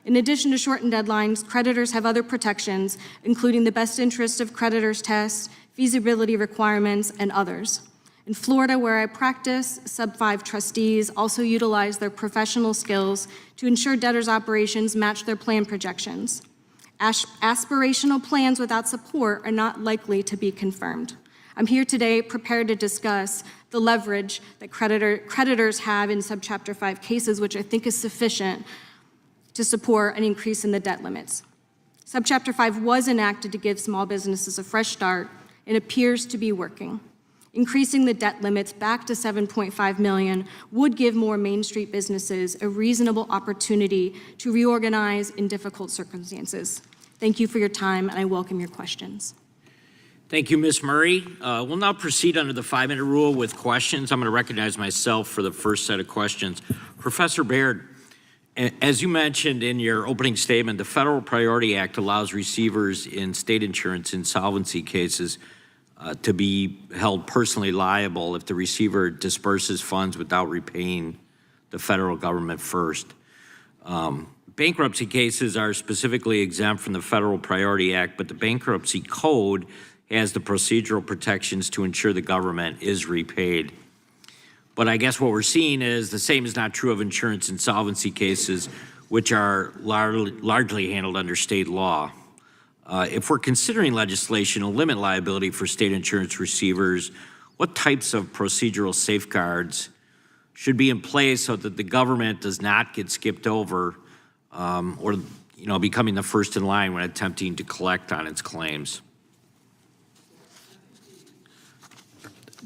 In addition to shortened deadlines, creditors have other protections, including the best interest of creditors test, feasibility requirements, and others. In Florida, where I practice, sub-5 trustees also utilize their professional skills to ensure debtors' operations match their plan projections. Aspirational plans without support are not likely to be confirmed. I'm here today prepared to discuss the leverage that creditors have in Subchapter 5 cases, which I think is sufficient to support an increase in the debt limits. Subchapter 5 was enacted to give small businesses a fresh start and appears to be working. Increasing the debt limits back to $7.5 million would give more Main Street businesses a reasonable opportunity to reorganize in difficult circumstances. Thank you for your time, and I welcome your questions. Thank you, Ms. Murray. We'll now proceed under the 5-minute rule with questions. I'm going to recognize myself for the first set of questions. Professor Baird, as you mentioned in your opening statement, the Federal Priority Act allows receivers in state insurance insolvency cases to be held personally liable if the receiver disperses funds without repaying the federal government first. Bankruptcy cases are specifically exempt from the Federal Priority Act, but the Bankruptcy Code has the procedural protections to ensure the government is repaid. But I guess what we're seeing is the same is not true of insurance insolvency cases, which are largely handled under state law. If we're considering legislation to limit liability for state insurance receivers, what types of procedural safeguards should be in place so that the government does not get skipped over or becoming the first in line when attempting to collect on its claims?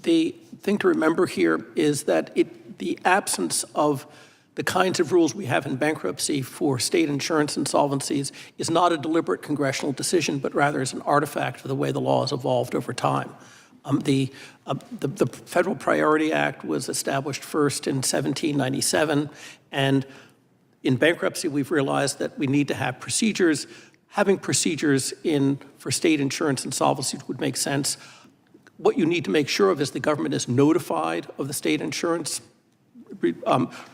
The thing to remember here is that the absence of the kinds of rules we have in bankruptcy for state insurance insolvencies is not a deliberate congressional decision, but rather is an artifact of the way the law has evolved over time. The Federal Priority Act was established first in 1797, and in bankruptcy we've realized that we need to have procedures. Having procedures for state insurance insolvencies would make sense. What you need to make sure of is the government is notified of the state insurance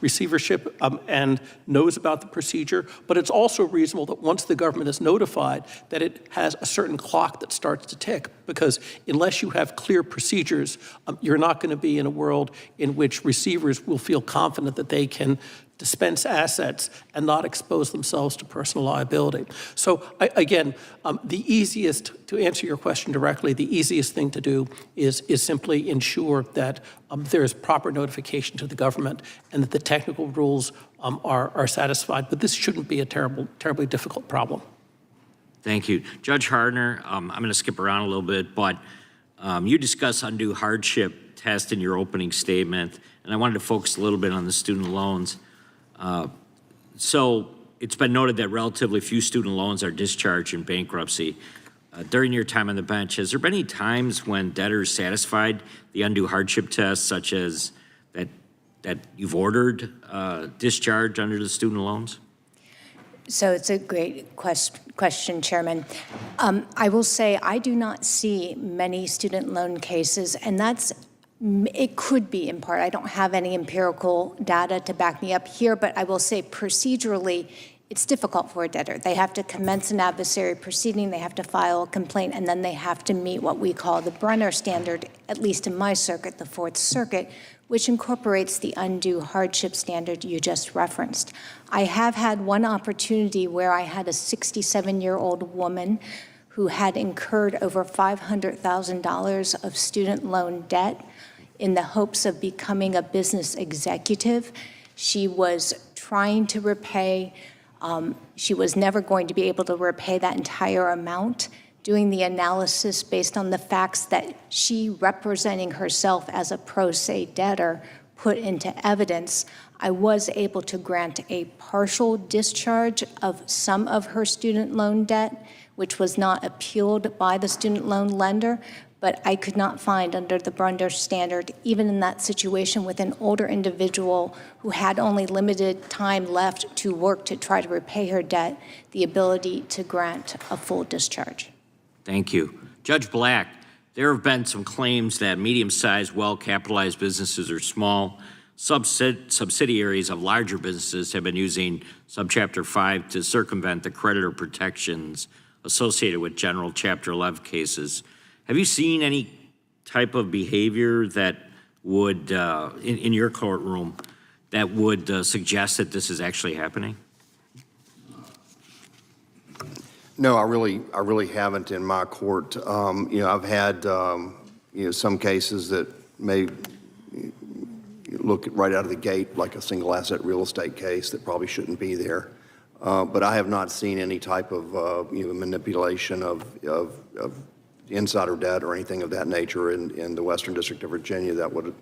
receivership and knows about the procedure, but it's also reasonable that once the government is notified that it has a certain clock that starts to tick, because unless you have clear procedures, you're not going to be in a world in which receivers will feel confident that they can dispense assets and not expose themselves to personal liability. So again, to answer your question directly, the easiest thing to do is simply ensure that there is proper notification to the government and that the technical rules are satisfied. But this shouldn't be a terribly difficult problem. Thank you. Judge Hardner, I'm going to skip around a little bit, but You discuss undue hardship test in your opening statement, and I wanted to focus a little bit on the student loans. So it's been noted that relatively few student loans are discharged in bankruptcy. During your time on the bench, has there been any times when debtors satisfied the undue hardship test, such as that you've ordered discharge under the student loans? So it's a great question, Chairman. I will say I do not see many student loan cases, and it could be in part. I don't have any empirical data to back me up here, but I will say procedurally, it's difficult for a debtor. They have to commence an adversary proceeding, they have to file a complaint, and then they have to meet what we call the Brenner standard, at least in my circuit, the Fourth Circuit, which incorporates the undue hardship standard you just referenced. I have had one opportunity where I had a 67-year-old woman who had incurred over $500,000 of student loan debt in the hopes of becoming a business executive. She was trying to repay. She was never going to be able to repay that entire amount. Doing the analysis based on the facts that she, representing herself as a pro se debtor, put into evidence, I was able to grant a partial discharge of some of her student loan debt, which was not appealed by the student loan lender, but I could not find under the Brenner standard, even in that situation with an older individual who had only limited time left to work to try to repay her debt, the ability to grant a full discharge. Thank you. Judge Black, there have been some claims that medium-sized, well-capitalized businesses or small subsidiaries of larger businesses have been using Subchapter 5 to circumvent the creditor protections associated with general Chapter 11 cases. Have you seen any type of behavior that would, in your courtroom, that would suggest that this is actually happening? No, I really haven't in my court. I've had some cases that may look right out of the gate like a single asset real estate case that probably shouldn't be there. But I have not seen any type of manipulation of insider debt or anything of that nature in the Western District of Virginia that would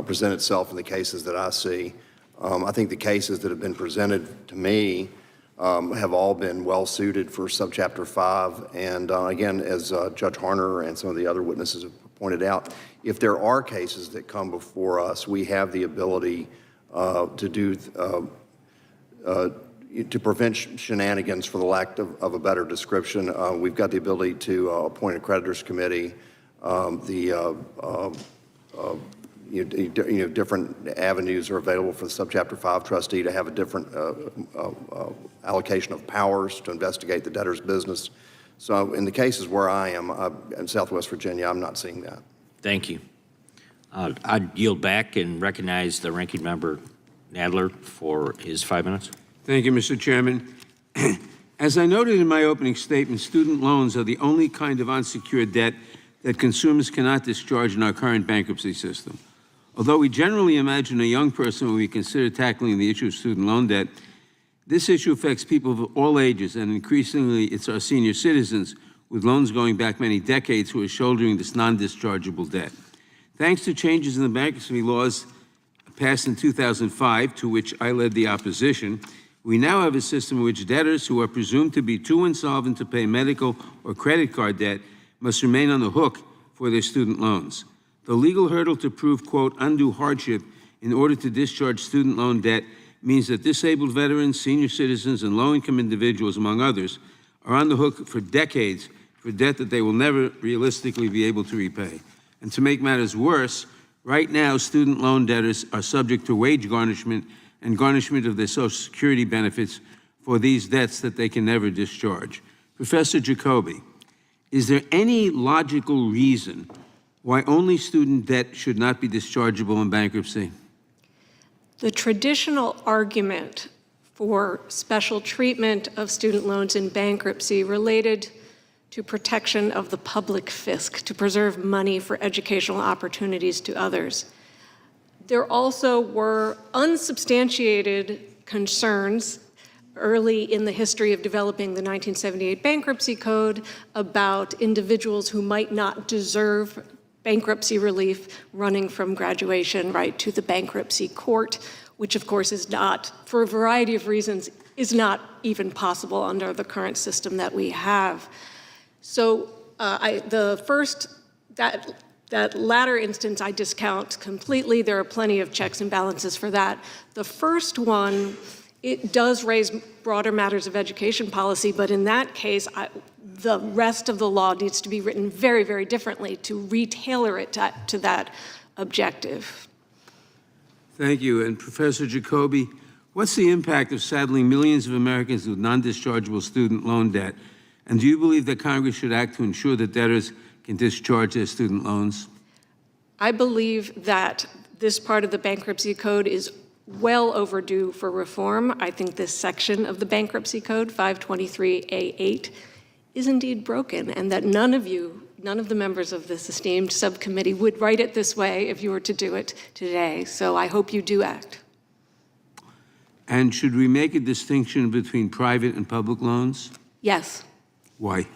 present itself in the cases that I see. I think the cases that have been presented to me have all been well suited for Subchapter 5. And again, as Judge Harner and some of the other witnesses have pointed out, if there are cases that come before us, we have the ability to prevent shenanigans, for the lack of a better description. We've got the ability to appoint a creditors committee, different avenues are available for the Subchapter 5 trustee to have a different allocation of powers to investigate the debtor's business. So in the cases where I am in Southwest Virginia, I'm not seeing that. Thank you. I'd yield back and recognize the ranking member Nadler for his 5 minutes. Thank you, Mr. Chairman. As I noted in my opening statement, student loans are the only kind of unsecured debt that consumers cannot discharge in our current bankruptcy system. Although we generally imagine a young person when we consider tackling the issue of student loan debt, this issue affects people of all ages, and increasingly it's our senior citizens with loans going back many decades who are shouldering this non-dischargeable debt. Thanks to changes in the bankruptcy laws passed in 2005, to which I led the opposition, we now have a system in which debtors who are presumed to be too insolvent to pay medical or credit card debt must remain on the hook for their student loans. The legal hurdle to prove, quote, undue hardship in order to discharge student loan debt means that disabled veterans, senior citizens, and low-income individuals, among others, are on the hook for decades for debt that they will never realistically be able to repay. And to make matters worse, right now, student loan debtors are subject to wage garnishment and garnishment of their Social Security benefits for these debts that they can never discharge. Professor Jacoby, is there any logical reason why only student debt should not be dischargeable in bankruptcy? The traditional argument for special treatment of student loans in bankruptcy related to protection of the public fisc, to preserve money for educational opportunities to others. There also were unsubstantiated concerns early in the history of developing the 1978 Bankruptcy Code about individuals who might not deserve bankruptcy relief running from graduation right to the bankruptcy court, which of course is not, for a variety of reasons, is not even possible under the current system that we have. So that latter instance I discount completely. There are plenty of checks and balances for that. The first one, it does raise broader matters of education policy, but in that case, the rest of the law needs to be written very, very differently to retailor it to that objective. Thank you. And Professor Jacoby, what's the impact of saddling millions of Americans with non-dischargeable student loan debt? And do you believe that Congress should act to ensure that debtors can discharge their student loans? I believe that this part of the Bankruptcy Code is well overdue for reform. I think this section of the Bankruptcy Code, 523A8, is indeed broken, and that none of the members of this esteemed subcommittee would write it this way if you were to do it today. So I hope you do act. And should we make a distinction between private and public loans? Yes. Why?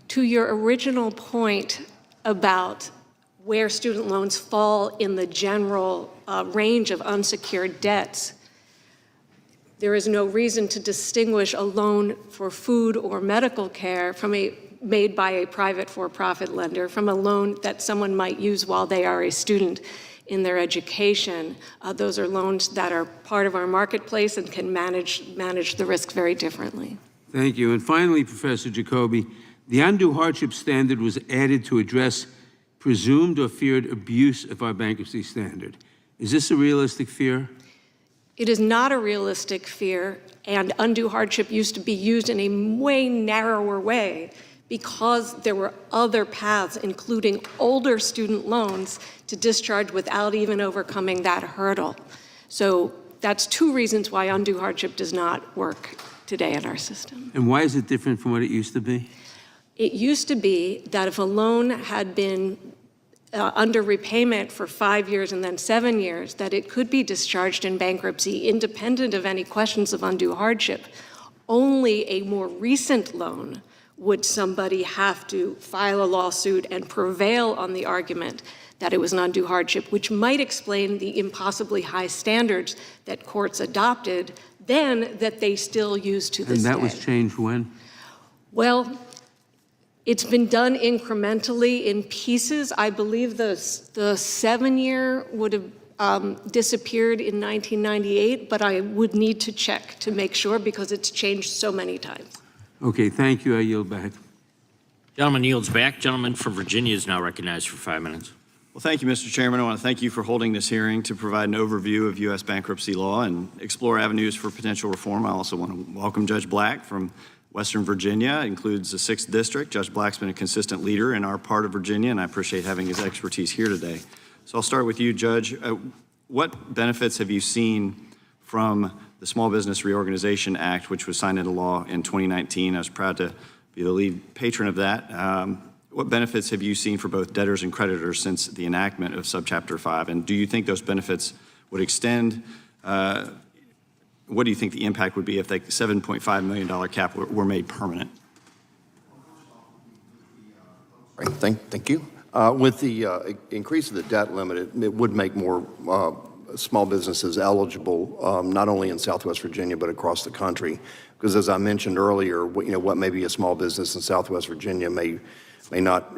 To your original point about where student loans fall in the general range of unsecured debts, there is no reason to distinguish a loan for food or medical care made by a private for-profit lender from a loan that someone might use while they are a student in their education. Those are loans that are part of our marketplace and can manage the risk very differently. Thank you. And finally, Professor Jacoby, the undue hardship standard was added to address presumed or feared abuse of our bankruptcy standard. Is this a realistic fear? It is not a realistic fear, and undue hardship used to be used in a way narrower way because there were other paths, including older student loans, to discharge without even overcoming that hurdle. So that's two reasons why undue hardship does not work today in our system. And why is it different from what it used to be? It used to be that if a loan had been under repayment for 5 years and then 7 years, that it could be discharged in bankruptcy independent of any questions of undue hardship. Only a more recent loan would somebody have to file a lawsuit and prevail on the argument that it was an undue hardship, which might explain the impossibly high standards that courts adopted then that they still use to this day. And that was changed when? Well, it's been done incrementally in pieces. I believe the 7-year would have disappeared in 1998, but I would need to check to make sure because it's changed so many times. Okay, thank you. I yield back. Gentleman yields back. Gentleman from Virginia is now recognized for 5 minutes. Well, thank you, Mr. Chairman. I want to thank you for holding this hearing to provide an overview of U.S. bankruptcy law and explore avenues for potential reform. I also want to welcome Judge Black from Western Virginia. It includes the 6th District. Judge Black's been a consistent leader in our part of Virginia, and I appreciate having his expertise here today. So I'll start with you, Judge. What benefits have you seen from the Small Business Reorganization Act, which was signed into law in 2019? I was proud to be the lead patron of that. What benefits have you seen for both debtors and creditors since the enactment of Subchapter 5? And do you think those benefits would extend? What do you think the impact would be if the $7.5 million cap were made permanent? Right, thank you. With the increase of the debt limit, it would make more small businesses eligible, not only in Southwest Virginia, but across the country. Because as I mentioned earlier, what may be a small business in Southwest Virginia may not,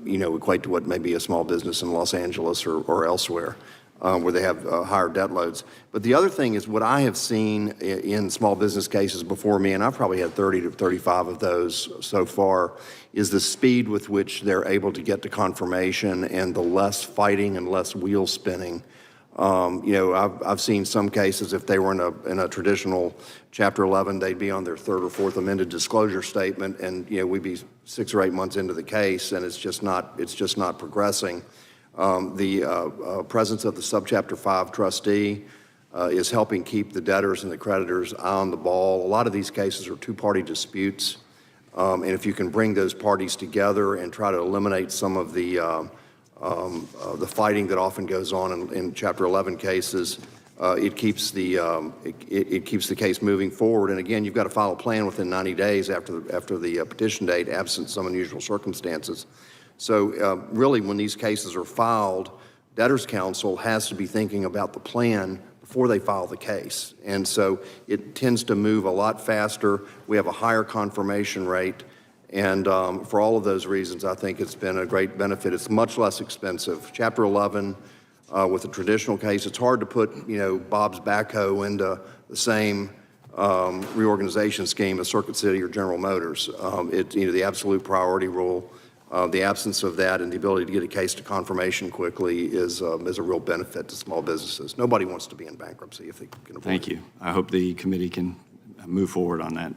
equate to what may be a small business in Los Angeles or elsewhere, where they have higher debt loads. But the other thing is what I have seen in small business cases before me, and I've probably had 30 to 35 of those so far, is the speed with which they're able to get to confirmation and the less fighting and less wheel spinning. I've seen some cases, if they were in a traditional Chapter 11, they'd be on their 3rd or 4th amended disclosure statement, and we'd be 6 or 8 months into the case, and it's just not progressing. The presence of the Subchapter 5 trustee is helping keep the debtors and the creditors on the ball. A lot of these cases are two-party disputes, and if you can bring those parties together and try to eliminate some of the fighting that often goes on in Chapter 11 cases, it keeps the case moving forward. And again, you've got to file a plan within 90 days after the petition date, absent some unusual circumstances. So really, when these cases are filed, debtors' counsel has to be thinking about the plan before they file the case. And so it tends to move a lot faster. We have a higher confirmation rate. And for all of those reasons, I think it's been a great benefit. It's much less expensive. Chapter 11, with a traditional case, it's hard to put, Bob's backhoe into the same reorganization scheme as Circuit City or General Motors. The absolute priority rule, the absence of that and the ability to get a case to confirmation quickly is a real benefit to small businesses. Nobody wants to be in bankruptcy if they can avoid it. Thank you. I hope the committee can move forward on that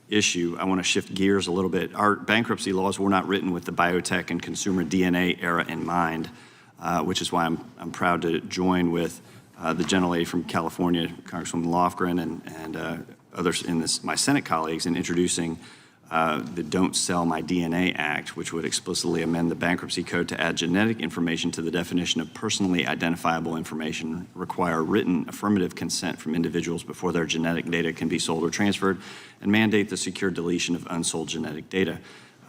issue. I want to shift gears a little bit. Our bankruptcy laws were not written with the biotech and consumer DNA era in mind, which is why I'm proud to join with the gentlelady from California, Congresswoman Lofgren, and others in my Senate colleagues in introducing the Don't Sell My DNA Act, which would explicitly amend the bankruptcy code to add genetic information to the definition of personally identifiable information, require written affirmative consent from individuals before their genetic data can be sold or transferred, and mandate the secure deletion of unsold genetic data.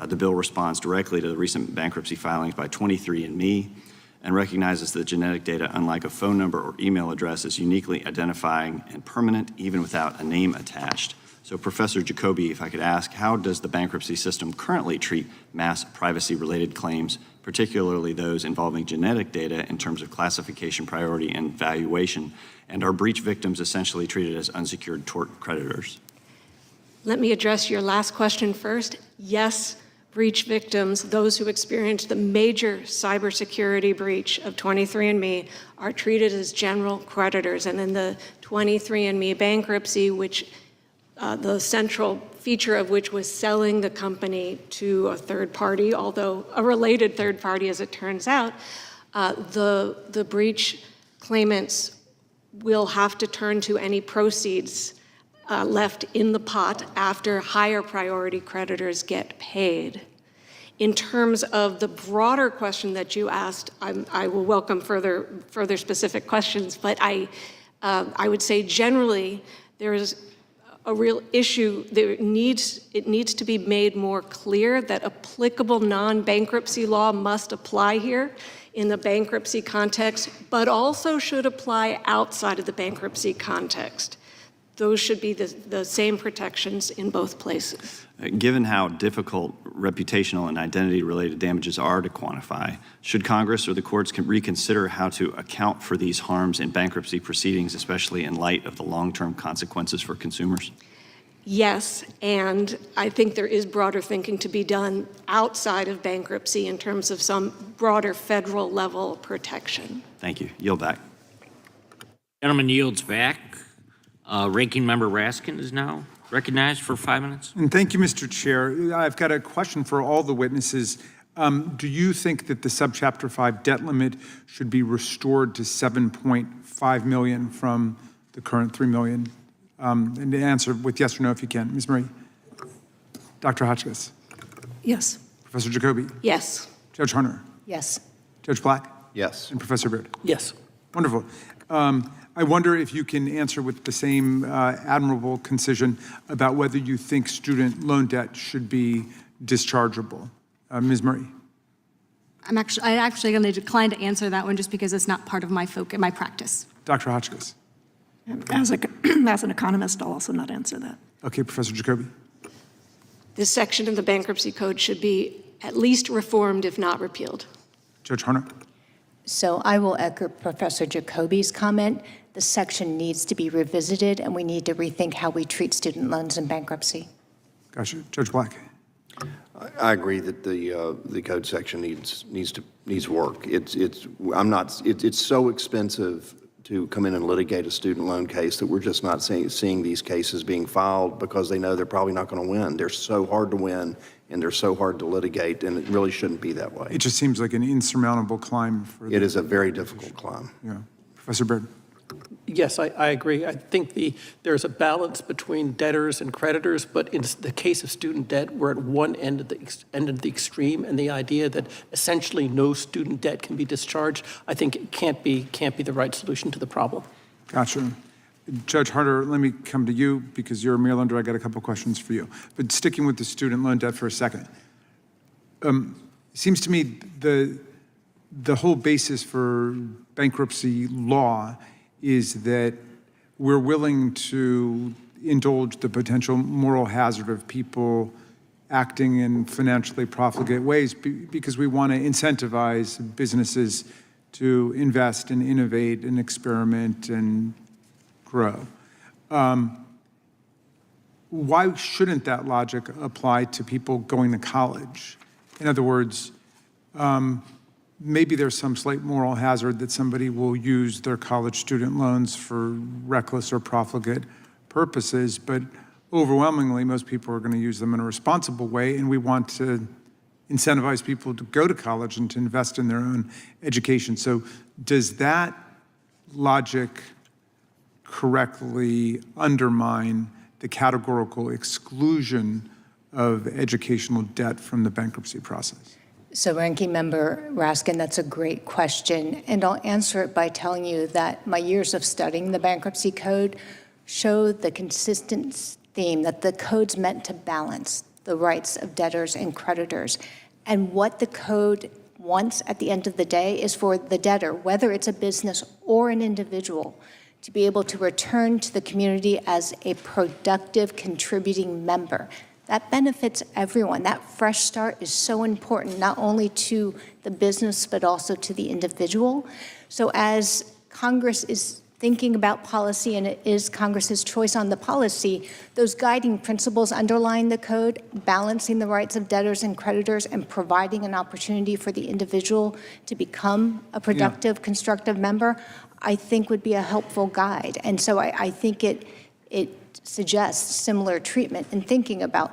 The bill responds directly to the recent bankruptcy filings by 23andMe and recognizes that genetic data, unlike a phone number or email address, is uniquely identifying and permanent, even without a name attached. So, Professor Jacoby, if I could ask, how does the bankruptcy system currently treat mass privacy-related claims, particularly those involving genetic data, in terms of classification, priority, and valuation? And are breach victims essentially treated as unsecured tort creditors? Let me address your last question first. Yes, breach victims, those who experienced the major cybersecurity breach of 23andMe, are treated as general creditors. And in the 23andMe bankruptcy, which the central feature of which was selling the company to a third party, although a related third party, as it turns out, the breach claimants will have to turn to any proceeds left in the pot after higher priority creditors get paid. In terms of the broader question that you asked, I will welcome further specific questions, but I would say generally there is a real issue. It needs to be made more clear that applicable non-bankruptcy law must apply here in the bankruptcy context, but also should apply outside of the bankruptcy context. Those should be the same protections in both places. Given how difficult reputational and identity-related damages are to quantify, should Congress or the courts reconsider how to account for these harms in bankruptcy proceedings, especially in light of the long-term consequences for consumers? Yes, and I think there is broader thinking to be done outside of bankruptcy in terms of some broader federal level protection. Thank you. Yield back. Gentleman yields back. Ranking Member Raskin is now recognized for 5 minutes. And thank you, Mr. Chair. I've got a question for all the witnesses. Do you think that the subchapter 5 debt limit should be restored to $7.5 million from the current $3 million? And to answer with yes or no if you can. Ms. Marie. Dr. Hotchkiss. Yes. Professor Jacoby. Yes. Judge Harner. Yes. Judge Black. Yes. And Professor Beard. Yes. Wonderful. I wonder if you can answer with the same admirable concision about whether you think student loan debt should be dischargeable. Ms. Murray. I'm actually going to decline to answer that one just because it's not part of my my practice. Dr. Hotchkiss. As an economist, I'll also not answer that. Okay, Professor Jacoby. This section of the Bankruptcy Code should be at least reformed, if not repealed. Judge Harner. So I will echo Professor Jacoby's comment. The section needs to be revisited, and we need to rethink how we treat student loans in bankruptcy. Gotcha. Judge Black. I agree that the code section needs work. It's so expensive to come in and litigate a student loan case that we're just not seeing these cases being filed because they know they're probably not going to win. They're so hard to win and they're so hard to litigate, and it really shouldn't be that way. It just seems like an insurmountable climb. It is a very difficult climb. Yeah. Professor Baird. Yes, I agree. I think there's a balance between debtors and creditors, but in the case of student debt, we're at one end of the extreme, and the idea that essentially no student debt can be discharged, I think it can't be the right solution to the problem. Gotcha. Judge Harder, let me come to you because you're a Marylander. I got a couple questions for you. But sticking with the student loan debt for a second. It seems to me the whole basis for bankruptcy law is that we're willing to indulge the potential moral hazard of people acting in financially profligate ways because we want to incentivize businesses to invest and innovate and experiment and grow. Why shouldn't that logic apply to people going to college? In other words, maybe there's some slight moral hazard that somebody will use their college student loans for reckless or profligate purposes, but overwhelmingly, most people are going to use them in a responsible way, and we want to incentivize people to go to college and to invest in their own education. So does that logic correctly undermine the categorical exclusion of educational debt from the bankruptcy process? So Ranking Member Raskin, that's a great question. And I'll answer it by telling you that my years of studying the bankruptcy code show the consistent theme that the code's meant to balance the rights of debtors and creditors. And what the code wants at the end of the day is for the debtor, whether it's a business or an individual, to be able to return to the community as a productive, contributing member. That benefits everyone. That fresh start is so important, not only to the business, but also to the individual. So as Congress is thinking about policy, and it is Congress's choice on the policy, those guiding principles underlying the code, balancing the rights of debtors and creditors and providing an opportunity for the individual to become a productive, constructive member, I think would be a helpful guide. And so I think it suggests similar treatment in thinking about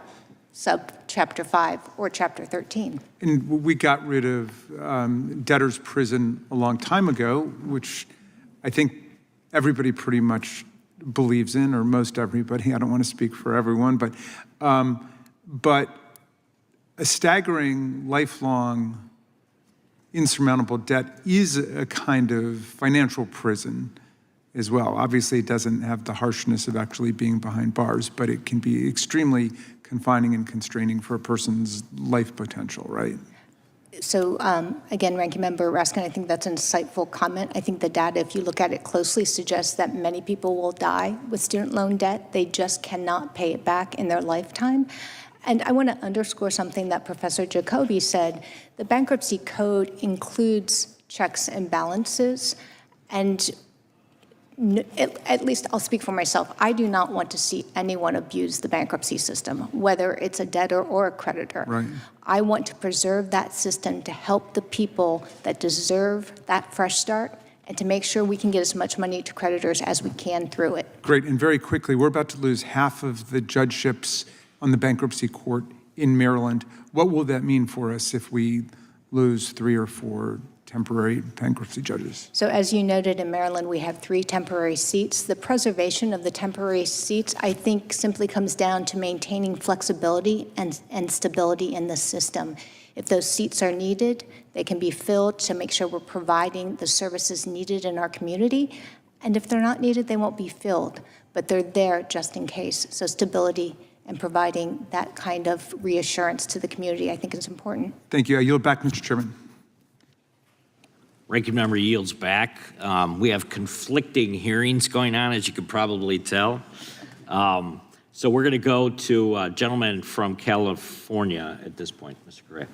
sub-Chapter 5 or Chapter 13. And we got rid of debtor's prison a long time ago, which I think everybody pretty much believes in, or most everybody. I don't want to speak for everyone, but a staggering, lifelong, insurmountable debt is a kind of financial prison as well. Obviously, it doesn't have the harshness of actually being behind bars, but it can be extremely confining and constraining for a person's life potential, right? So again, Ranking Member Raskin, I think that's an insightful comment. I think the data, if you look at it closely, suggests that many people will die with student loan debt. They just cannot pay it back in their lifetime. And I want to underscore something that Professor Jacoby said. The bankruptcy code includes checks and balances, and at least I'll speak for myself, I do not want to see anyone abuse the bankruptcy system, whether it's a debtor or a creditor. Right. I want to preserve that system to help the people that deserve that fresh start and to make sure we can get as much money to creditors as we can through it. Great, and very quickly, we're about to lose half of the judgeships on the bankruptcy court in Maryland. What will that mean for us if we lose 3 or 4 temporary bankruptcy judges? So as you noted, in Maryland, we have 3 temporary seats. The preservation of the temporary seats, I think, simply comes down to maintaining flexibility and stability in the system. If those seats are needed, they can be filled to make sure we're providing the services needed in our community. And if they're not needed, they won't be filled, but they're there just in case. So stability and providing that kind of reassurance to the community, I think is important. Thank you. I yield back, Mr. Chairman. Ranking member yields back. We have conflicting hearings going on, as you can probably tell. So we're going to go to a gentleman from California at this point, Mr. Gray.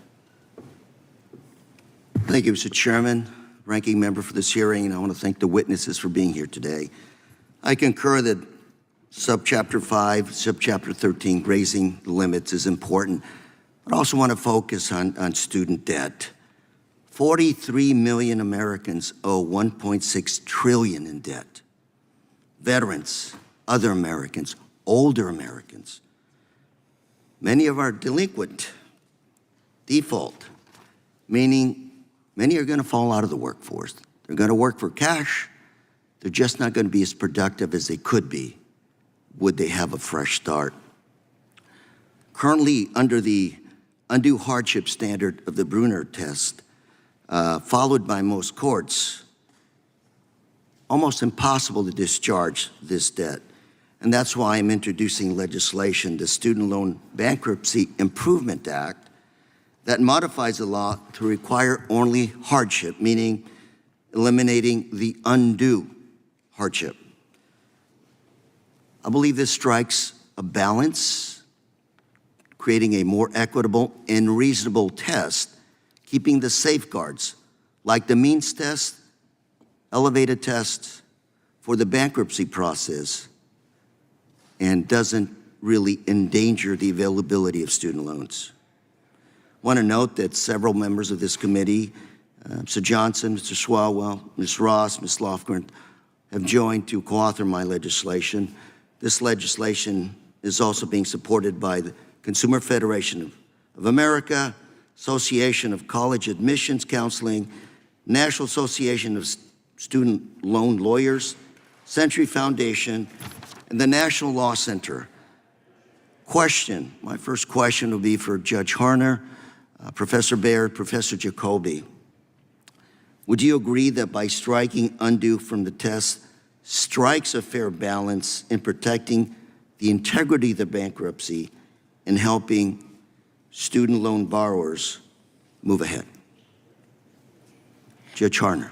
Thank you, Mr. Chairman, ranking member for this hearing, and I want to thank the witnesses for being here today. I concur that Subchapter 5, Subchapter 13, raising the limits is important, but I also want to focus on student debt. 43 million Americans owe 1.6 trillion in debt. Veterans, other Americans, older Americans. Many of our delinquent, default, meaning many are going to fall out of the workforce. They're going to work for cash. They're just not going to be as productive as they could be would they have a fresh start. Currently, under the undue hardship standard of the Bruner test, followed by most courts, almost impossible to discharge this debt. And that's why I'm introducing legislation, the Student Loan Bankruptcy Improvement Act, that modifies the law to require only hardship, meaning eliminating the undue hardship. I believe this strikes a balance, creating a more equitable and reasonable test, keeping the safeguards like the means test, elevated test for the bankruptcy process, and doesn't really endanger the availability of student loans. I want to note that several members of this committee, Mr. Johnson, Mr. Swalwell, Ms. Ross, Ms. Lofgren, have joined to co-author my legislation. This legislation is also being supported by the Consumer Federation of America, Association of College Admissions Counseling, National Association of Student Loan Lawyers, Century Foundation, and the National Law Center. My first question will be for Judge Harner, Professor Baird, Professor Jacoby. Would you agree that by striking undue from the test strikes a fair balance in protecting the integrity of the bankruptcy and helping student loan borrowers move ahead? Judge Harner.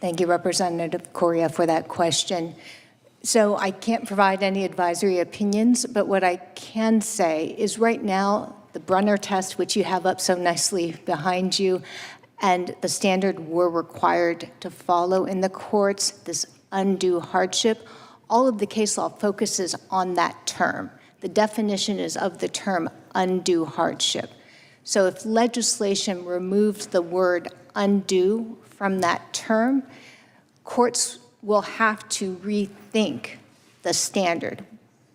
Thank you, Representative Correa, for that question. So I can't provide any advisory opinions, but what I can say is right now, the Brunner test, which you have up so nicely behind you, and the standard we're required to follow in the courts, this undue hardship, all of the case law focuses on that term. The definition is of the term undue hardship. So if legislation removed the word undue from that term, courts will have to rethink the standard.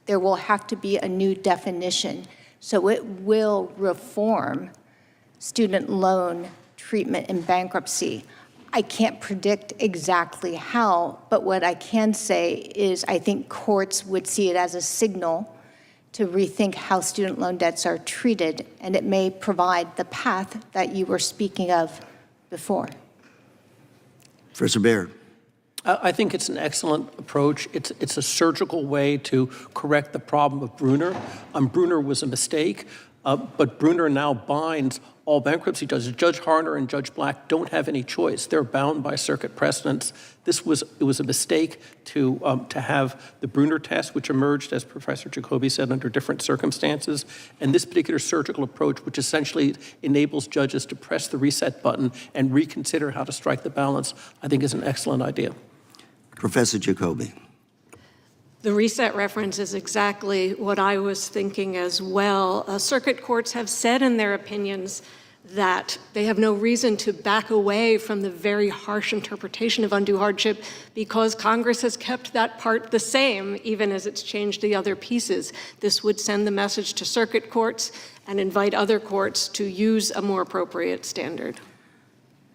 There will have to be a new definition. So it will reform student loan treatment in bankruptcy. I can't predict exactly how, but what I can say is I think courts would see it as a signal to rethink how student loan debts are treated, and it may provide the path that you were speaking of before. Professor Baird. I think it's an excellent approach. It's a surgical way to correct the problem of Brunner. Brunner was a mistake, but Brunner now binds all bankruptcy judges. Judge Harner and Judge Black don't have any choice. They're bound by circuit precedents. It was a mistake to have the Brunner test, which emerged, as Professor Jacoby said, under different circumstances. And this particular surgical approach, which essentially enables judges to press the reset button and reconsider how to strike the balance, I think is an excellent idea. Professor Jacoby. The reset reference is exactly what I was thinking as well. Circuit courts have said in their opinions that they have no reason to back away from the very harsh interpretation of undue hardship because Congress has kept that part the same, even as it's changed the other pieces. This would send the message to circuit courts and invite other courts to use a more appropriate standard.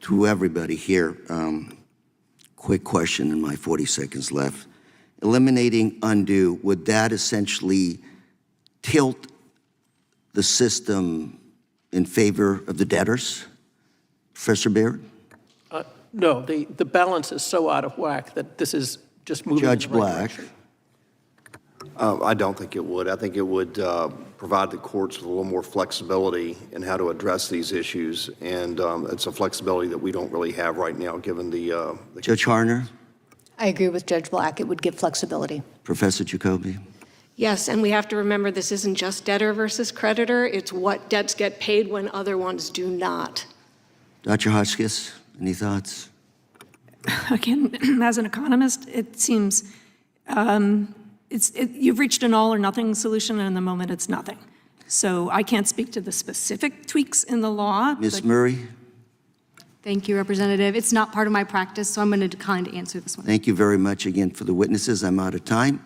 To everybody here, quick question in my 40 seconds left. Eliminating undue, would that essentially tilt the system in favor of the debtors? Professor Baird? No, the balance is so out of whack that this is just moving Judge in the right Black. direction. I don't think it would. I think it would provide the courts with a little more flexibility in how to address these issues, and it's a flexibility that we don't really have right now, given the Judge Harner? I agree with Judge Black. It would give flexibility. Professor Jacoby? Yes, and we have to remember this isn't just debtor versus creditor. It's what debts get paid when other ones do not. Dr. Hotchkiss, any thoughts? Again, as an economist, it seems you've reached an all or nothing solution, and in the moment it's nothing. So I can't speak to the specific tweaks in the law. Ms. Murray? Thank you, Representative. It's not part of my practice, so I'm going to decline to answer this one. Thank you very much again for the witnesses. I'm out of time.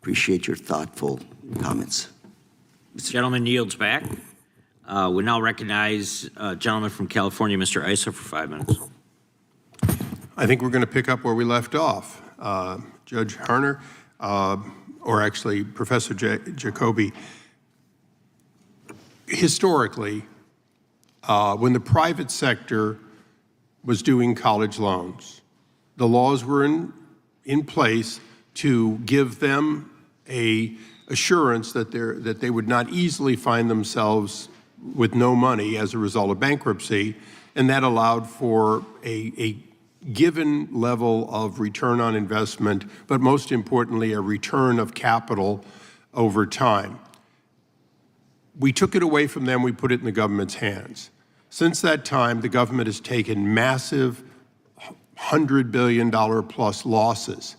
Appreciate your thoughtful comments. The gentleman yields back. We now recognize a gentleman from California, Mr. Issa, for 5 minutes. I think we're going to pick up where we left off. Judge Harner, or actually Professor Jacoby, historically, when the private sector was doing college loans, The laws were in place to give them a assurance that they would not easily find themselves with no money as a result of bankruptcy, and that allowed for a given level of return on investment, but most importantly, a return of capital over time. We took it away from them, we put it in the government's hands. Since that time, the government has taken massive $100 billion plus losses.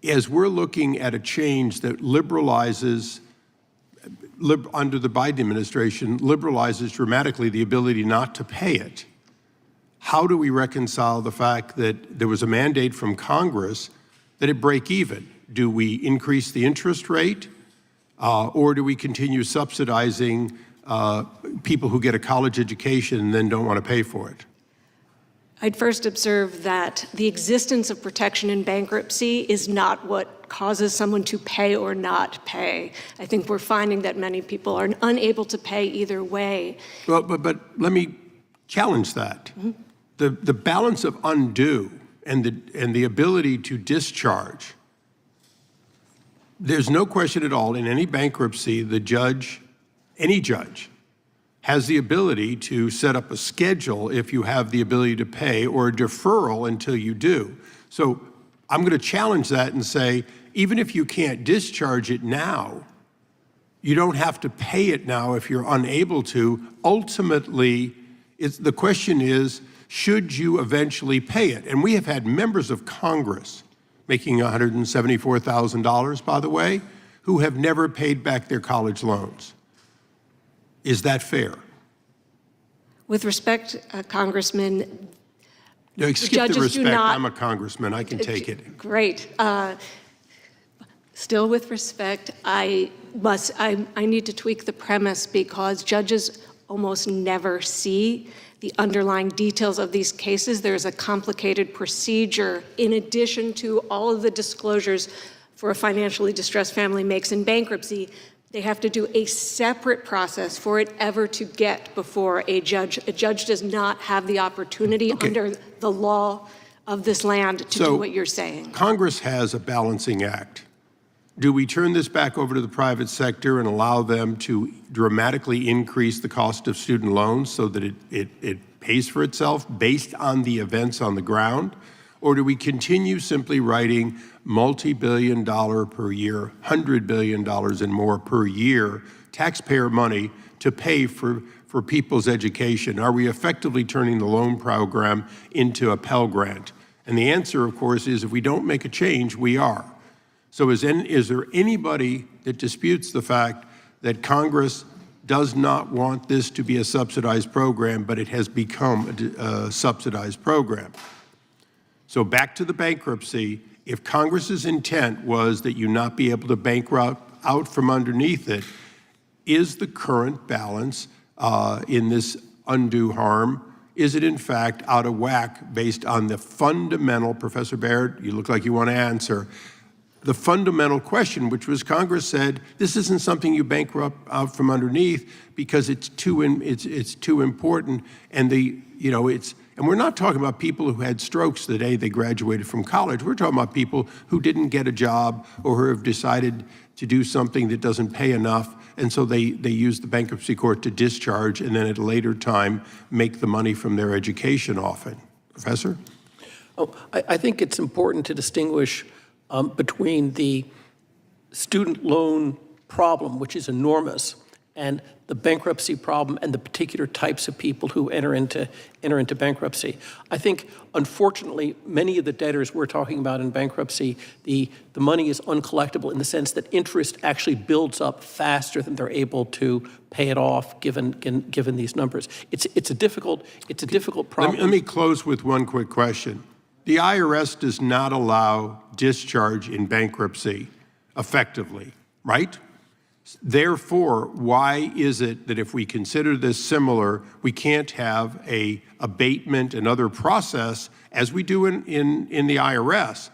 As we're looking at a change that liberalizes, under the Biden administration, liberalizes dramatically the ability not to pay it, how do we reconcile the fact that there was a mandate from Congress that it break even? Do we increase the interest rate, or do we continue subsidizing people who get a college education and then don't want to pay for it? I'd first observe that the existence of protection in bankruptcy is not what causes someone to pay or not pay. I think we're finding that many people are unable to pay either way. Well, but let me challenge that. Mm-hmm. The balance of undue and the ability to discharge, there's no question at all in any bankruptcy, the judge, any judge, has the ability to set up a schedule if you have the ability to pay, or a deferral until you do. So I'm going to challenge that and say, even if you can't discharge it now, you don't have to pay it now if you're unable to. Ultimately, the question is, should you eventually pay it? And we have had members of Congress making $174,000, by the way, who have never paid back their college loans. Is that fair? With respect, Congressman, no, skip the respect. I'm a congressman. I can take it. Great. Still with respect, I need to tweak the premise because judges almost never see the underlying details of these cases. There's a complicated procedure in addition to all of the disclosures for a financially distressed family makes in bankruptcy. They have to do a separate process for it ever to get before a judge. A judge does not have the opportunity under the law of this land to do what you're saying. Congress has a balancing act. Do we turn this back over to the private sector and allow them to dramatically increase the cost of student loans so that it pays for itself based on the events on the ground? Or do we continue simply writing multi-billion-dollar per year, $100 billion and more per year taxpayer money to pay for people's education? Are we effectively turning the loan program into a Pell Grant? And the answer, of course, is if we don't make a change, we are. So is there anybody that disputes the fact that Congress does not want this to be a subsidized program, but it has become a subsidized program? So back to the bankruptcy, if Congress's intent was that you not be able to bankrupt out from underneath it, is the current balance in this undue harm, is it in fact out of whack based on the fundamental, Professor Baird, you look like you want to answer, the fundamental question, which was Congress said, this isn't something you bankrupt out from underneath because it's too important, and and we're not talking about people who had strokes the day they graduated from college. We're talking about people who didn't get a job or who have decided to do something that doesn't pay enough, and so they use the bankruptcy court to discharge and then at a later time make the money from their education often. Professor? Oh, I think it's important to distinguish between the student loan problem, which is enormous, and the bankruptcy problem and the particular types of people who enter into bankruptcy. I think, unfortunately, many of the debtors we're talking about in bankruptcy, the money is uncollectible in the sense that interest actually builds up faster than they're able to pay it off, given these numbers. It's a difficult problem. Let me close with one quick question. The IRS does not allow discharge in bankruptcy effectively, right? Therefore, why is it that if we consider this similar, we can't have a abatement and other process as we do in the IRS,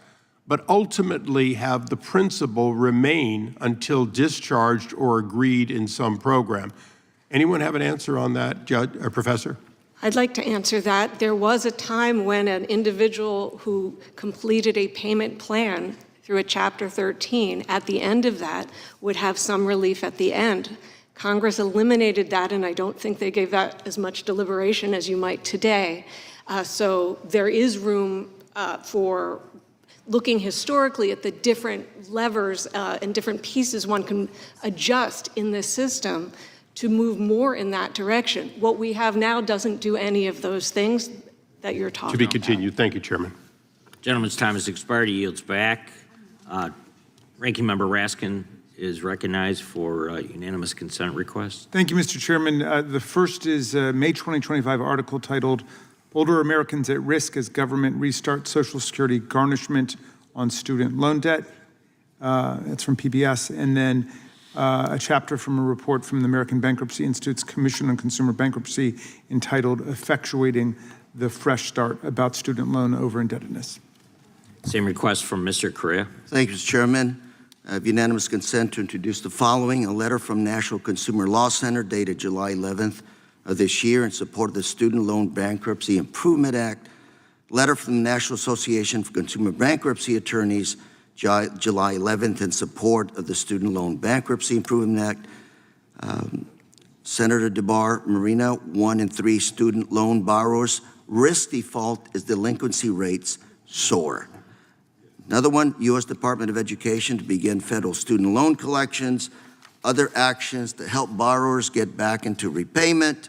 but ultimately have the principal remain until discharged or agreed in some program? Anyone have an answer on that, Judge or Professor? I'd like to answer that. There was a time when an individual who completed a payment plan through a Chapter 13, at the end of that, would have some relief at the end. Congress eliminated that, and I don't think they gave that as much deliberation as you might today. So there is room for looking historically at the different levers and different pieces one can adjust in this system to move more in that direction. What we have now doesn't do any of those things that you're talking about. To be continued. Thank you, Chairman. Gentleman's time has expired. He yields back. Ranking Member Raskin is recognized for unanimous consent request. Thank you, Mr. Chairman. The first is May 2025 article titled Older Americans at Risk as Government Restarts Social Security Garnishment on Student Loan Debt. That's from PBS. And then a chapter from a report from the American Bankruptcy Institute's Commission on Consumer Bankruptcy entitled Effectuating the Fresh Start about student loan over-indebtedness. Same request from Mr. Correa. Thank you, Mr. Chairman. I have unanimous consent to introduce the following: a letter from National Consumer Law Center dated July 11th of this year in support of the Student Loan Bankruptcy Improvement Act. Letter from the National Association for Consumer Bankruptcy Attorneys, July 11th, in support of the Student Loan Bankruptcy Improvement Act. Senator DeBar Marina, 1 in 3 student loan borrowers risk default as delinquency rates soar. Another one, U.S. Department of Education to begin federal student loan collections, other actions to help borrowers get back into repayment.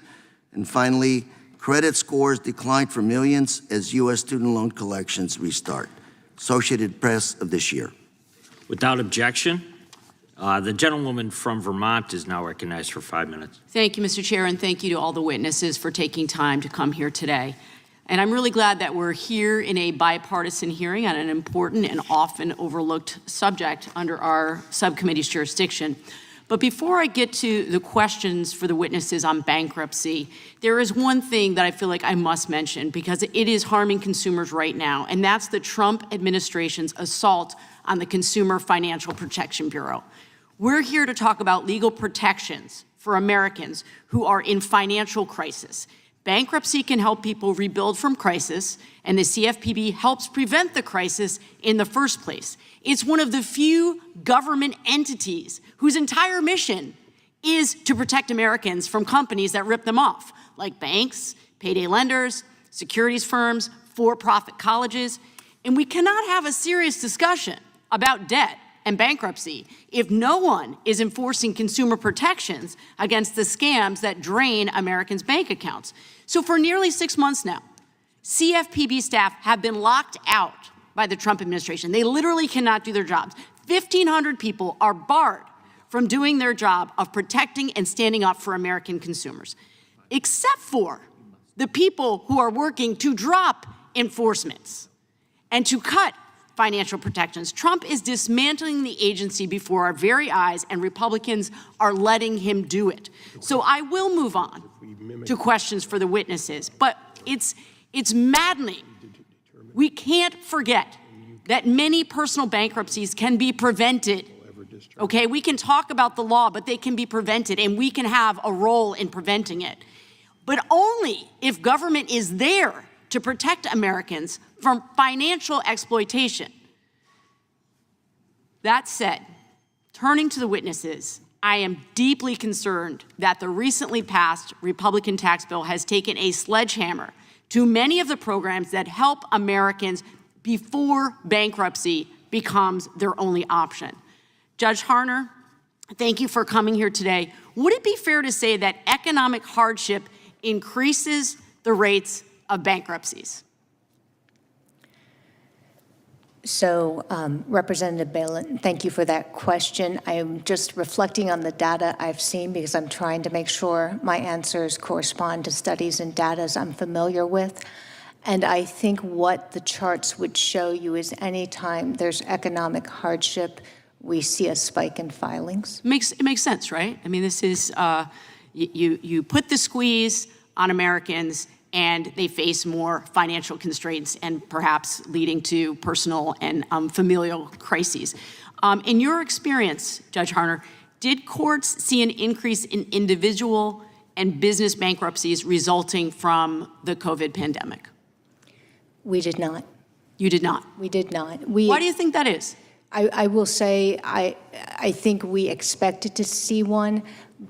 And finally, credit scores decline for millions as U.S. student loan collections restart. Associated Press of this year. Without objection, the gentlewoman from Vermont is now recognized for 5 minutes. Thank you, Mr. Chair, and thank you to all the witnesses for taking time to come here today. And I'm really glad that we're here in a bipartisan hearing on an important and often overlooked subject under our subcommittee's jurisdiction. But before I get to the questions for the witnesses on bankruptcy, there is one thing that I feel like I must mention because it is harming consumers right now, and that's the Trump administration's assault on the Consumer Financial Protection Bureau. We're here to talk about legal protections for Americans who are in financial crisis. Bankruptcy can help people rebuild from crisis, and the CFPB helps prevent the crisis in the first place. It's one of the few government entities whose entire mission is to protect Americans from companies that rip them off, like banks, payday lenders, securities firms, for-profit colleges. And we cannot have a serious discussion about debt and bankruptcy if no one is enforcing consumer protections against the scams that drain Americans' bank accounts. So for nearly 6 months now, CFPB staff have been locked out by the Trump administration. They literally cannot do their jobs. 1,500 people are barred from doing their job of protecting and standing up for American consumers, except for the people who are working to drop enforcements and to cut financial protections. Trump is dismantling the agency before our very eyes, and Republicans are letting him do it. So I will move on to questions for the witnesses, but it's maddening. We can't forget that many personal bankruptcies can be prevented. Okay, we can talk about the law, but they can be prevented, and we can have a role in preventing it. But only if government is there to protect Americans from financial exploitation. That said, turning to the witnesses, I am deeply concerned that the recently passed Republican tax bill has taken a sledgehammer to many of the programs that help Americans before bankruptcy becomes their only option. Judge Harner, thank you for coming here today. Would it be fair to say that economic hardship increases the rates of bankruptcies? So, Representative Balin, thank you for that question. I am just reflecting on the data I've seen because I'm trying to make sure my answers correspond to studies and data I'm familiar with. And I think what the charts would show you is anytime there's economic hardship, we see a spike in filings. It makes sense, right? I mean, this is, you put the squeeze on Americans and they face more financial constraints and perhaps leading to personal and familial crises. In your experience, Judge Harner, did courts see an increase in individual and business bankruptcies resulting from the COVID pandemic? We did not. You did not. We did not. Why do you think that is? I will say I think we expected to see one,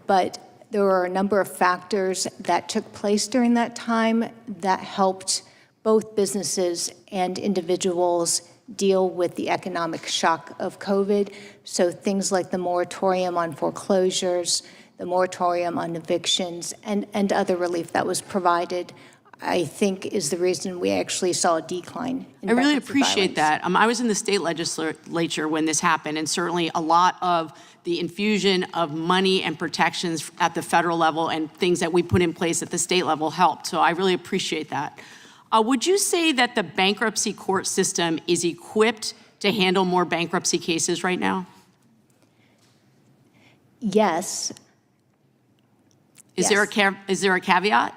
but there were a number of factors that took place during that time that helped both businesses and individuals deal with the economic shock of COVID. So things like the moratorium on foreclosures, the moratorium on evictions, and other relief that was provided, I think is the reason we actually saw a decline in I really bankruptcy appreciate filings. that. I was in the state legislature when this happened, and certainly a lot of the infusion of money and protections at the federal level and things that we put in place at the state level helped. So I really appreciate that. Would you say that the bankruptcy court system is equipped to handle more bankruptcy cases right now? Yes. Is Yes. there a caveat?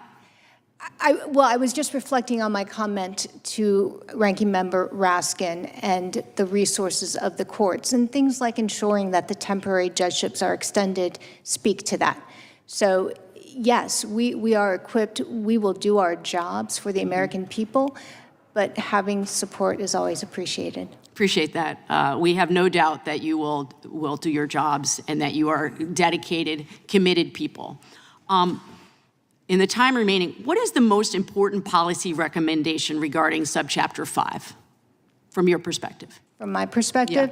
I was just reflecting on my comment to Ranking Member Raskin and the resources of the courts, and things like ensuring that the temporary judgeships are extended speak to that. So yes, we are equipped. We will do our jobs for the American people, but having support is always appreciated. Appreciate that. We have no doubt that you will do your jobs and that you are dedicated, committed people. In the time remaining, what is the most important policy recommendation regarding Subchapter 5 from your perspective? From my perspective,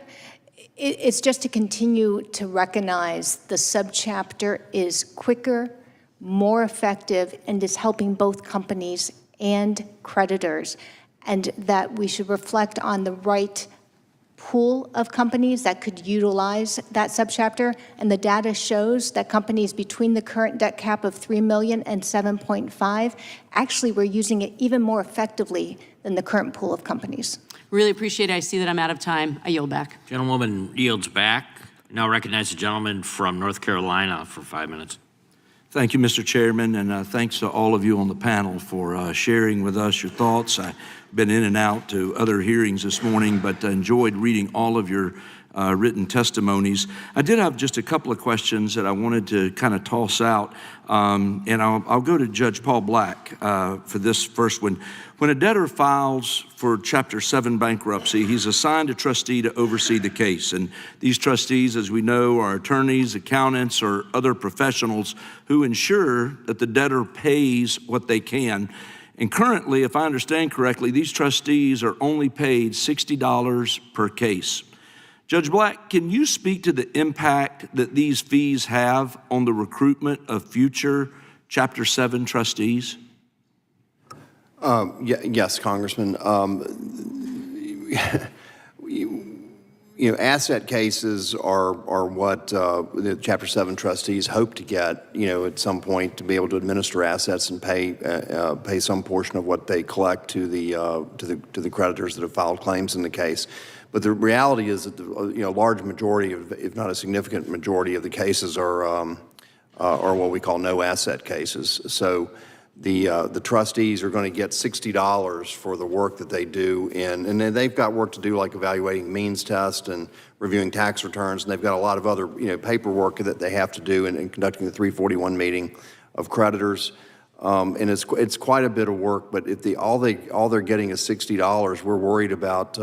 it's just to continue to recognize the subchapter is quicker, more effective, and is helping both companies and creditors, and that we should reflect on the right pool of companies that could utilize that subchapter, and the data shows that companies between the current debt cap of $3 million and $7.5 actually were using it even more effectively than the current pool of companies. Really appreciate it. I see that I'm out of time. I yield back. Gentlewoman yields back. Now recognize the gentleman from North Carolina for 5 minutes. Thank you, Mr. Chairman, and thanks to all of you on the panel for sharing with us your thoughts. I've been in and out to other hearings this morning, but enjoyed reading all of your written testimonies. I did have just a couple of questions that I wanted to kind of toss out, and I'll go to Judge Paul Black for this first one. When a debtor files for Chapter 7 bankruptcy, he's assigned a trustee to oversee the case. And these trustees, as we know, are attorneys, accountants, or other professionals who ensure that the debtor pays what they can. And currently, if I understand correctly, these trustees are only paid $60 per case. Judge Black, can you speak to the impact that these fees have on the recruitment of future Chapter 7 trustees? Yes, Congressman. Asset cases are what the Chapter 7 trustees hope to get, at some point to be able to administer assets and pay some portion of what they collect to the creditors that have filed claims in the case. But the reality is that a large majority of, if not a significant majority of the cases are what we call no asset cases. So the trustees are going to get $60 for the work that they do and then they've got work to do like evaluating means test and reviewing tax returns, and they've got a lot of other paperwork that they have to do in conducting the 341 meeting of creditors. And it's quite a bit of work, but if all they're getting is $60, we're worried about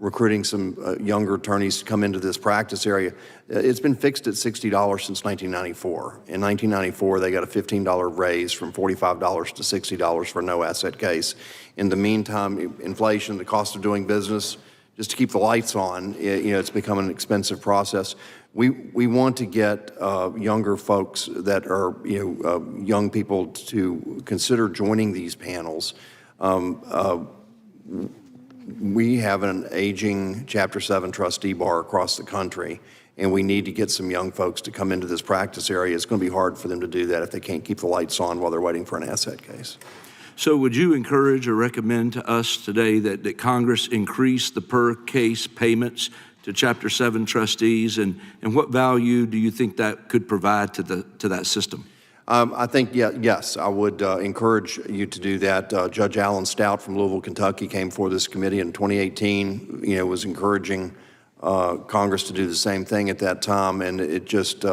recruiting some younger attorneys to come into this practice area. It's been fixed at $60 since 1994. In 1994, they got a $15 raise from $45 to $60 for a no asset case. In the meantime, inflation, the cost of doing business, just to keep the lights on, it's become an expensive process. We want to get younger folks that are young people to consider joining these panels. We have an aging Chapter 7 trustee bar across the country, and we need to get some young folks to come into this practice area. It's going to be hard for them to do that if they can't keep the lights on while they're waiting for an asset case. So would you encourage or recommend to us today that Congress increase the per case payments to Chapter 7 trustees, and what value do you think that could provide to that system? I think, yes, I would encourage you to do that. Judge Alan Stout from Louisville, Kentucky came before this committee in 2018, was encouraging Congress to do the same thing at that time, and it just,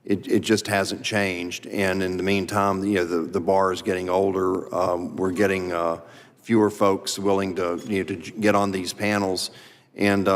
it just hasn't changed. And in the meantime, the bar is getting older. We're getting fewer folks willing to to get on these panels, and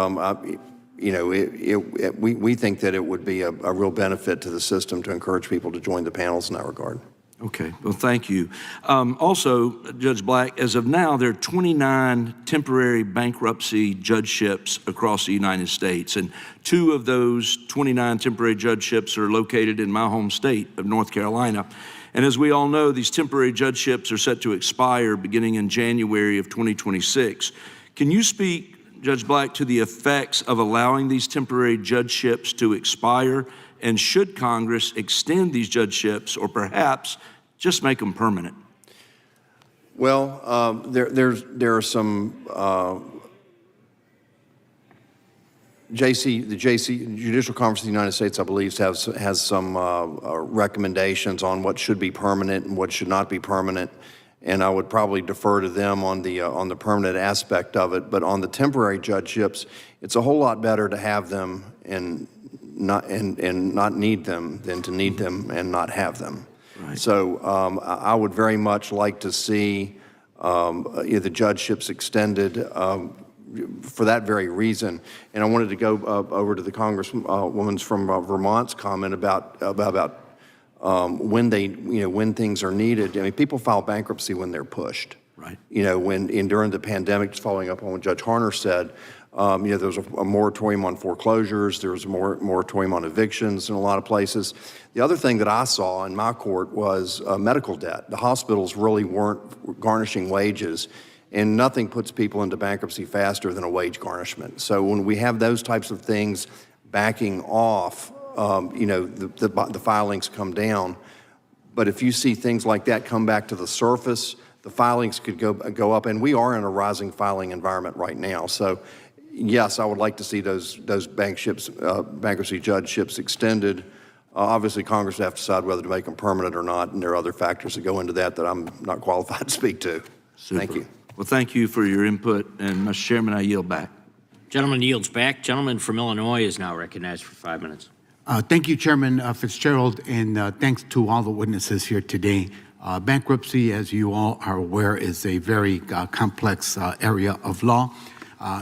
we think that it would be a real benefit to the system to encourage people to join the panels in that regard. Okay, well, thank you. Also, Judge Black, as of now, there are 29 temporary bankruptcy judgeships across the United States, and 2 of those 29 temporary judgeships are located in my home state of North Carolina. And as we all know, these temporary judgeships are set to expire beginning in January of 2026. Can you speak, Judge Black, to the effects of allowing these temporary judgeships to expire? And should Congress extend these judgeships or perhaps just make them permanent? Well, there are some the Judicial Conference of the United States, I believe, has some recommendations on what should be permanent and what should not be permanent, and I would probably defer to them on the permanent aspect of it. But on the temporary judgeships, it's a whole lot better to have them and not need them than to need them and not have them. Right. So I would very much like to see the judgeships extended for that very reason. And I wanted to go over to the Congresswoman's from Vermont's comment about when when things are needed. I mean, people file bankruptcy when they're pushed. Right. During the pandemic, just following up on what Judge Harner said, there was a moratorium on foreclosures. There was a moratorium on evictions in a lot of places. The other thing that I saw in my court was medical debt. The hospitals really weren't garnishing wages, and nothing puts people into bankruptcy faster than a wage garnishment. So when we have those types of things backing off, the filings come down. But if you see things like that come back to the surface, the filings could go up, and we are in a rising filing environment right now. So yes, I would like to see those bankruptcy judgeships extended. Obviously, Congress would have to decide whether to make them permanent or not, and there are other factors that go into that I'm not qualified to speak to. Super. Thank you. Well, thank you for your input, and Mr. Chairman, I yield back. Gentleman yields back. Gentleman from Illinois is now recognized for 5 minutes. Thank you, Chairman Fitzgerald, and thanks to all the witnesses here today. Bankruptcy, as you all are aware, is a very complex area of law.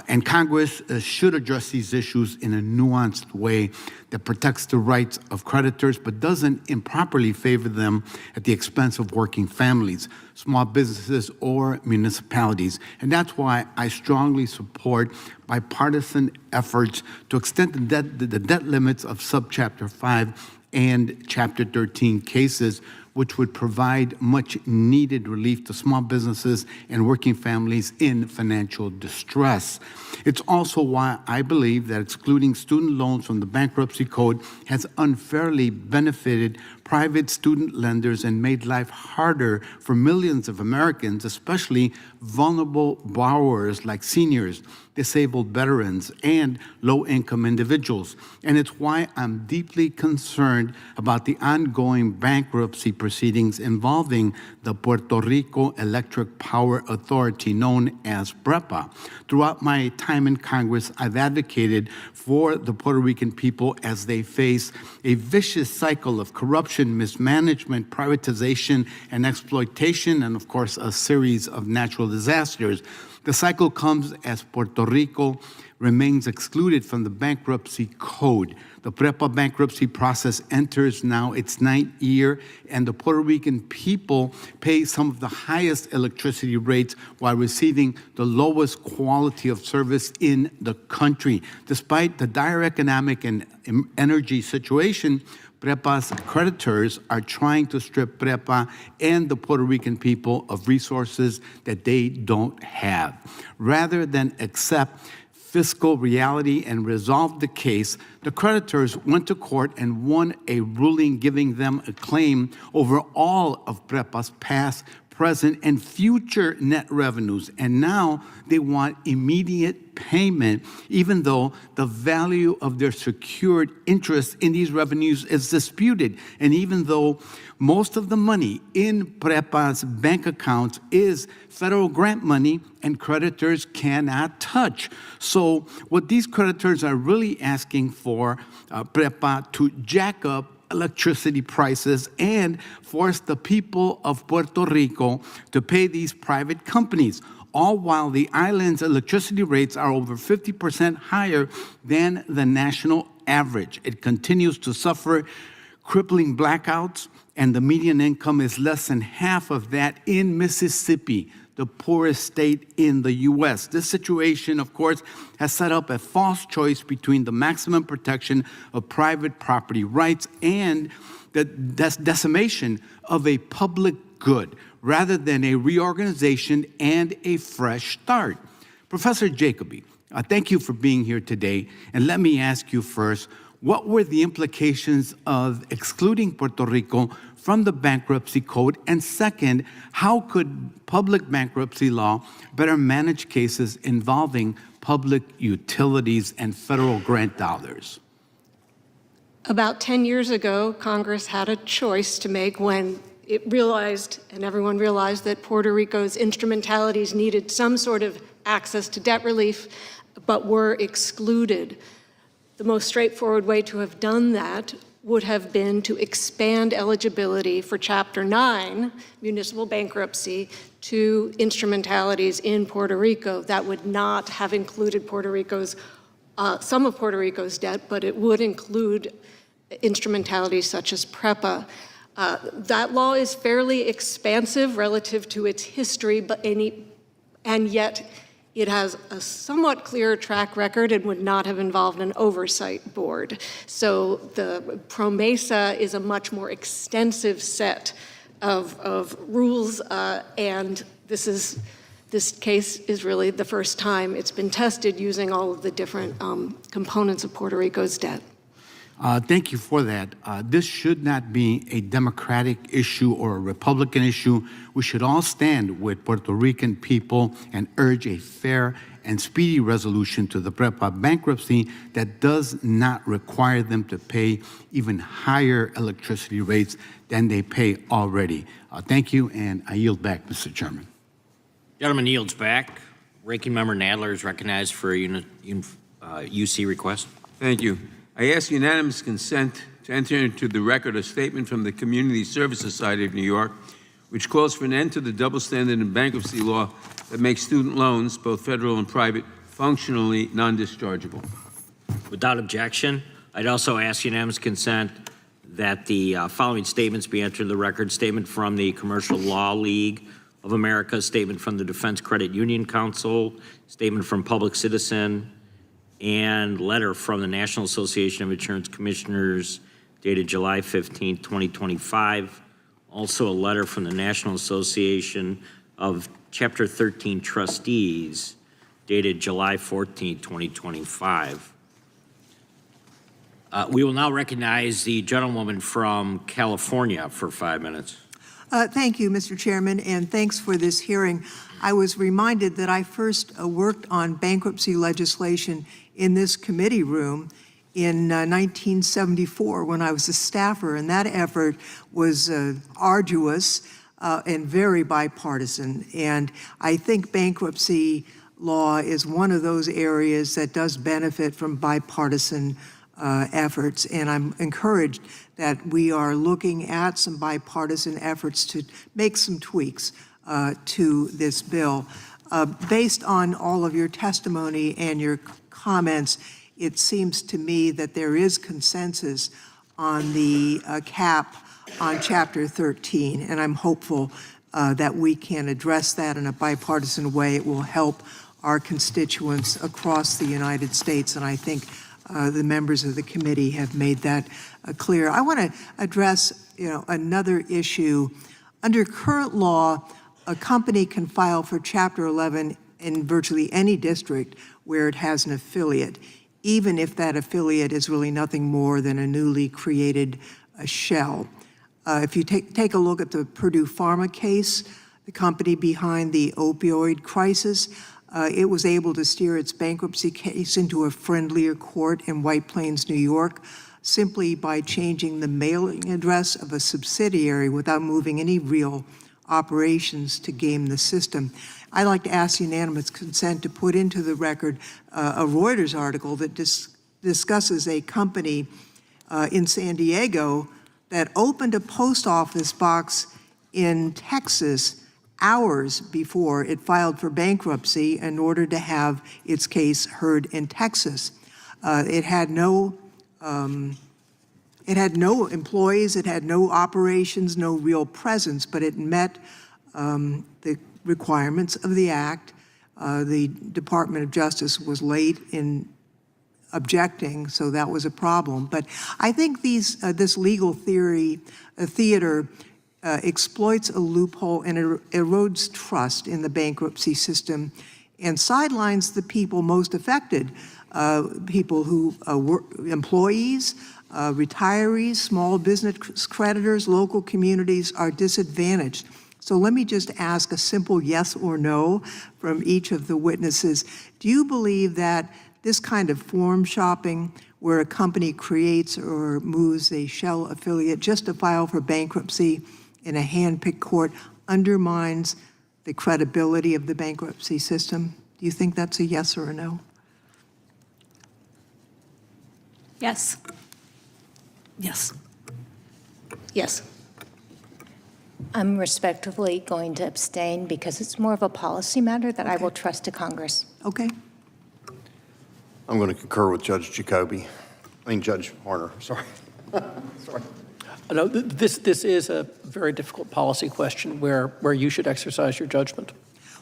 And Congress should address these issues in a nuanced way that protects the rights of creditors but doesn't improperly favor them at the expense of working families, small businesses, or municipalities. And that's why I strongly support bipartisan efforts to extend the debt limits of Subchapter 5 and Chapter 13 cases, which would provide much needed relief to small businesses and working families in financial distress. It's also why I believe that excluding student loans from the bankruptcy code has unfairly benefited private student lenders and made life harder for millions of Americans, especially vulnerable borrowers like seniors, disabled veterans, and low-income individuals. And it's why I'm deeply concerned about the ongoing bankruptcy proceedings involving the Puerto Rico Electric Power Authority, known as PREPA. Throughout my time in Congress, I've advocated for the Puerto Rican people as they face a vicious cycle of corruption, mismanagement, privatization, and exploitation, and of course, a series of natural disasters. The cycle comes as Puerto Rico remains excluded from the bankruptcy code. The PREPA bankruptcy process enters now its 9th year, and the Puerto Rican people pay some of the highest electricity rates while receiving the lowest quality of service in the country. Despite the dire economic and energy situation, PREPA's creditors are trying to strip PREPA and the Puerto Rican people of resources that they don't have. Rather than accept fiscal reality and resolve the case, the creditors went to court and won a ruling giving them a claim over all of PREPA's past, present, and future net revenues. And now they want immediate payment, even though the value of their secured interest in these revenues is disputed. And even though most of the money in PREPA's bank accounts is federal grant money and creditors cannot touch. So what these creditors are really asking for PREPA to jack up electricity prices and force the people of Puerto Rico to pay these private companies, all while the island's electricity rates are over 50% higher than the national average. It continues to suffer crippling blackouts, and the median income is less than half of that in Mississippi, the poorest state in the U.S. This situation, of course, has set up a false choice between the maximum protection of private property rights and the decimation of a public good, rather than a reorganization and a fresh start. Professor Jacoby, thank you for being here today. And let me ask you first, what were the implications of excluding Puerto Rico from the bankruptcy code? And second, how could public bankruptcy law better manage cases involving public utilities and federal grant dollars? About 10 years ago, Congress had a choice to make when it realized, and everyone realized, that Puerto Rico's instrumentalities needed some sort of access to debt relief, but were excluded. The most straightforward way to have done that would have been to expand eligibility for Chapter 9, municipal bankruptcy, to instrumentalities in Puerto Rico. That would not have included some of Puerto Rico's debt, but it would include instrumentalities such as PREPA. That law is fairly expansive relative to its history, and yet it has a somewhat clearer track record and would not have involved an oversight board. So the PROMESA is a much more extensive set of rules, and this case is really the first time it's been tested using all of the different components of Puerto Rico's debt. Thank you for that. This should not be a Democratic issue or a Republican issue. We should all stand with Puerto Rican people and urge a fair and speedy resolution to the PREPA bankruptcy that does not require them to pay even higher electricity rates than they pay already. Thank you, and I yield back, Mr. Chairman. Gentleman yields back. Ranking Member Nadler is recognized for a UC request. Thank you. I ask unanimous consent to enter into the record a statement from the Community Service Society of New York, which calls for an end to the double standard in bankruptcy law that makes student loans, both federal and private, functionally non-dischargeable. Without objection, I'd also ask unanimous consent that the following statements be entered in the record. Statement from the Commercial Law League of America, statement from the Defense Credit Union Council, statement from Public Citizen, and letter from the National Association of Insurance Commissioners dated July 15, 2025. Also a letter from the National Association of Chapter 13 Trustees dated July 14, 2025. We will now recognize the gentlewoman from California for 5 minutes. Thank you, Mr. Chairman, and thanks for this hearing. I was reminded that I first worked on bankruptcy legislation in this committee room in 1974 when I was a staffer, and that effort was arduous and very bipartisan. And I think bankruptcy law is one of those areas that does benefit from bipartisan efforts, and I'm encouraged that we are looking at some bipartisan efforts to make some tweaks to this bill. Based on all of your testimony and your comments, it seems to me that there is consensus on the cap on Chapter 13, and I'm hopeful that we can address that in a bipartisan way. It will help our constituents across the United States, and I think the members of the committee have made that clear. I want to address, another issue. Under current law, a company can file for Chapter 11 in virtually any district where it has an affiliate, even if that affiliate is really nothing more than a newly created shell. If you take a look at the Purdue Pharma case, the company behind the opioid crisis, it was able to steer its bankruptcy case into a friendlier court in White Plains, New York, simply by changing the mailing address of a subsidiary without moving any real operations to game the system. I'd like to ask unanimous consent to put into the record a Reuters article that discusses a company in San Diego that opened a post office box in Texas hours before it filed for bankruptcy in order to have its case heard in Texas. It had no employees, it had no operations, no real presence, but it met the requirements of the Act. The Department of Justice was late in objecting, so that was a problem. But I think this legal theater exploits a loophole and erodes trust in the bankruptcy system and sidelines the people most affected, people who employees, retirees, small business creditors, local communities are disadvantaged. So let me just ask a simple yes or no from each of the witnesses. Do you believe that this kind of form shopping where a company creates or moves a shell affiliate just to file for bankruptcy in a hand-picked court undermines the credibility of the bankruptcy system? Do you think that's a yes or a no? Yes. Yes. Yes. I'm respectfully going to abstain because it's more of a policy matter that I will trust to Congress. Okay. I'm going to concur with Judge Judge Horner, sorry. Sorry. No, this is a very difficult policy question where you should exercise your judgment.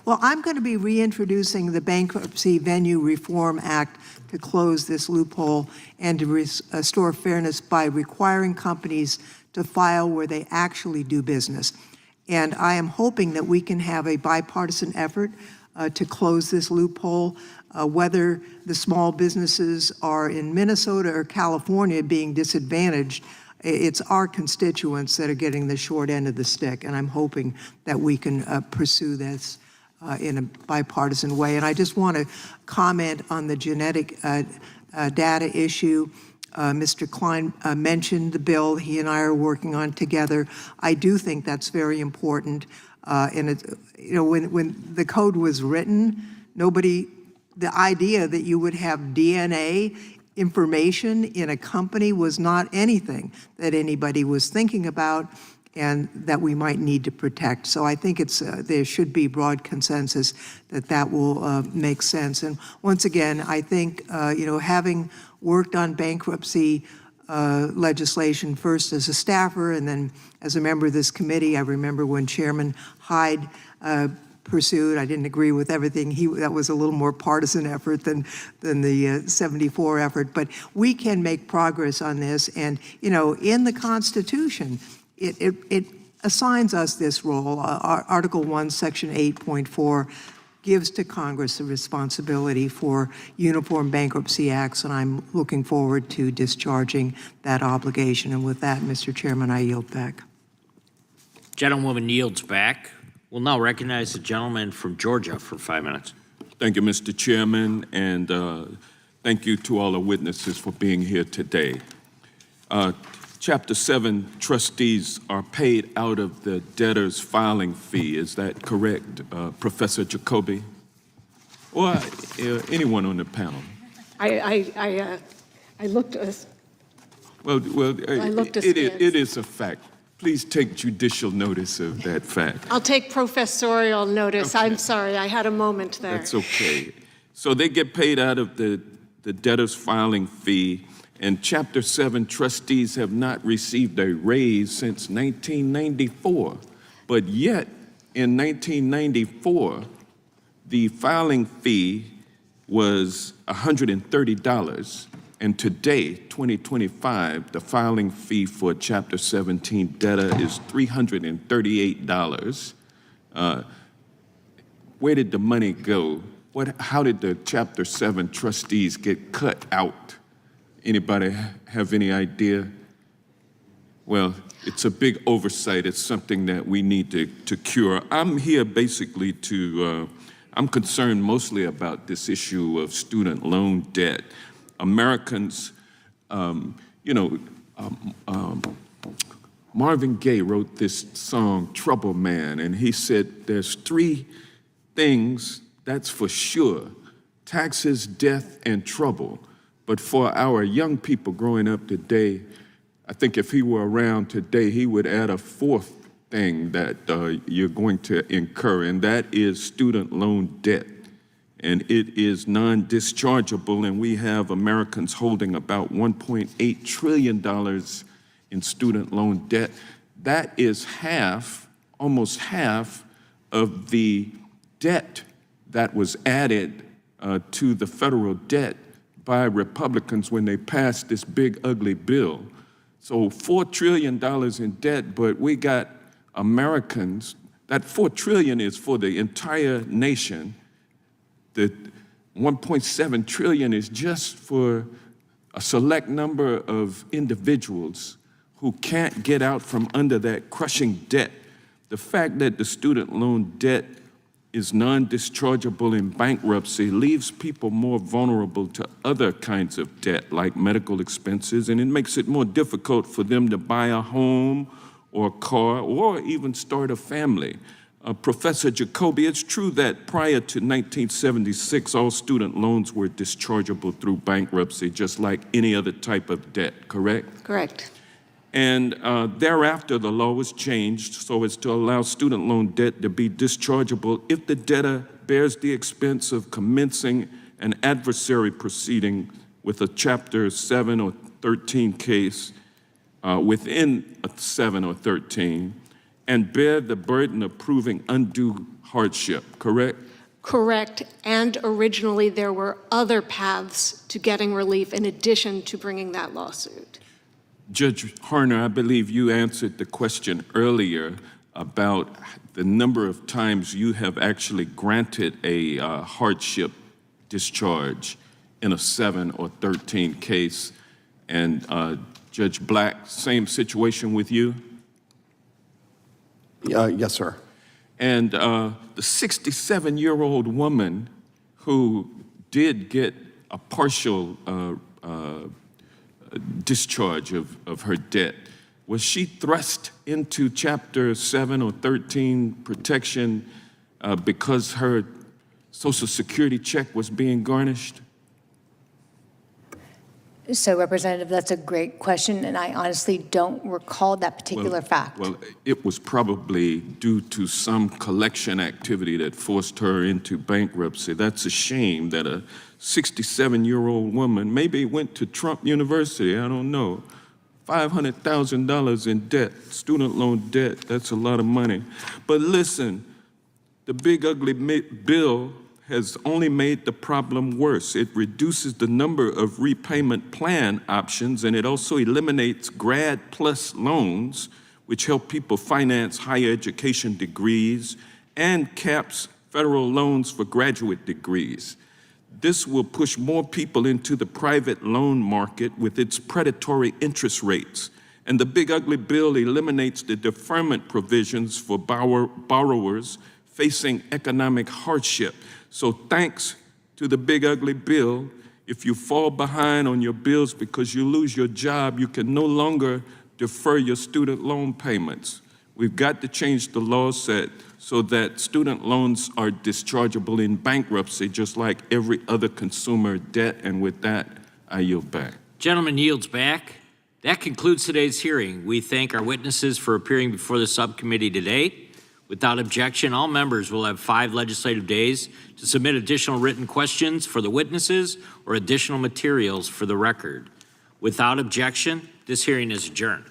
Well, I'm going to be reintroducing the Bankruptcy Venue Reform Act to close this loophole and to restore fairness by requiring companies to file where they actually do business. And I am hoping that we can have a bipartisan effort to close this loophole, whether the small businesses are in Minnesota or California being disadvantaged. It's our constituents that are getting the short end of the stick, and I'm hoping that we can pursue this in a bipartisan way. And I just want to comment on the genetic data issue. Mr. Klein mentioned the bill he and I are working on together. I do think that's very important. And it, when the code was written, the idea that you would have DNA information in a company was not anything that anybody was thinking about and that we might need to protect. So I think there should be broad consensus that will make sense. And once again, I think, having worked on bankruptcy legislation first as a staffer and then as a member of this committee, I remember when Chairman Hyde pursued. I didn't agree with everything. That was a little more partisan effort than the 74 effort. But we can make progress on this. And, in the Constitution, it assigns us this role. Article 1, Section 8.4 gives to Congress the responsibility for uniform bankruptcy acts, and I'm looking forward to discharging that obligation. And with that, Mr. Chairman, I yield back. Gentlewoman yields back. We'll now recognize the gentleman from Georgia for 5 minutes. Thank you, Mr. Chairman, and thank you to all the witnesses for being here today. Chapter 7 trustees are paid out of the debtor's filing fee. Is that correct, Professor Jacoby? Or anyone on the panel? I looked as Well, I looked it is a fact. Please take judicial notice of that fact. I'll take professorial notice. Okay. I'm sorry, I had a moment there. That's okay. So they get paid out of the debtor's filing fee, and Chapter 7 trustees have not received a raise since 1994. But yet, in 1994, the filing fee was $130. And today, 2025, the filing fee for Chapter 17 debtor is $338. Where did the money go? How did the Chapter 7 trustees get cut out? Anybody have any idea? Well, it's a big oversight. It's something that we need to cure. I'm here basically I'm concerned mostly about this issue of student loan debt. Americans, Marvin Gaye wrote this song, Trouble Man, and he said there's 3 things, that's for sure, taxes, death, and trouble. But for our young people growing up today, I think if he were around today, he would add a fourth thing that you're going to incur, and that is student loan debt. And it is non-dischargeable, and we have Americans holding about $1.8 trillion in student loan debt. That is almost half of the debt that was added to the federal debt by Republicans when they passed this big, ugly bill. So $4 trillion in debt, but we got Americans, that $4 trillion is for the entire nation. The $1.7 trillion is just for a select number of individuals who can't get out from under that crushing debt. The fact that the student loan debt is non-dischargeable in bankruptcy leaves people more vulnerable to other kinds of debt, like medical expenses, and it makes it more difficult for them to buy a home or a car or even start a family. Professor Jacoby, it's true that prior to 1976, all student loans were dischargeable through bankruptcy, just like any other type of debt, correct? Correct. And thereafter, the law was changed so as to allow student loan debt to be dischargeable if the debtor bears the expense of commencing an adversary proceeding with a Chapter 7 or 13 case within a 7 or 13, and bear the burden of proving undue hardship, correct? Correct. And originally, there were other paths to getting relief in addition to bringing that lawsuit. Judge Harner, I believe you answered the question earlier about the number of times you have actually granted a hardship discharge in a 7 or 13 case. And Judge Black, same situation with you? Yes, sir. And the 67-year-old woman who did get a partial discharge of her debt, was she thrust into Chapter 7 or 13 protection because her Social Security check was being garnished? So, Representative, that's a great question, and I honestly don't recall that particular fact. Well, it was probably due to some collection activity that forced her into bankruptcy. That's a shame that a 67-year-old woman maybe went to Trump University, I don't know, $500,000 in debt, student loan debt, that's a lot of money. But listen, the big ugly bill has only made the problem worse. It reduces the number of repayment plan options, and it also eliminates Grad Plus loans, which help people finance higher education degrees, and caps federal loans for graduate degrees. This will push more people into the private loan market with its predatory interest rates. And the big ugly bill eliminates the deferment provisions for borrowers facing economic hardship. So thanks to the big ugly bill, if you fall behind on your bills because you lose your job, you can no longer defer your student loan payments. We've got to change the law set so that student loans are dischargeable in bankruptcy, just like every other consumer debt. And with that, I yield back. Gentleman yields back. That concludes today's hearing. We thank our witnesses for appearing before the subcommittee today. Without objection, all members will have 5 legislative days to submit additional written questions for the witnesses or additional materials for the record. Without objection, this hearing is adjourned.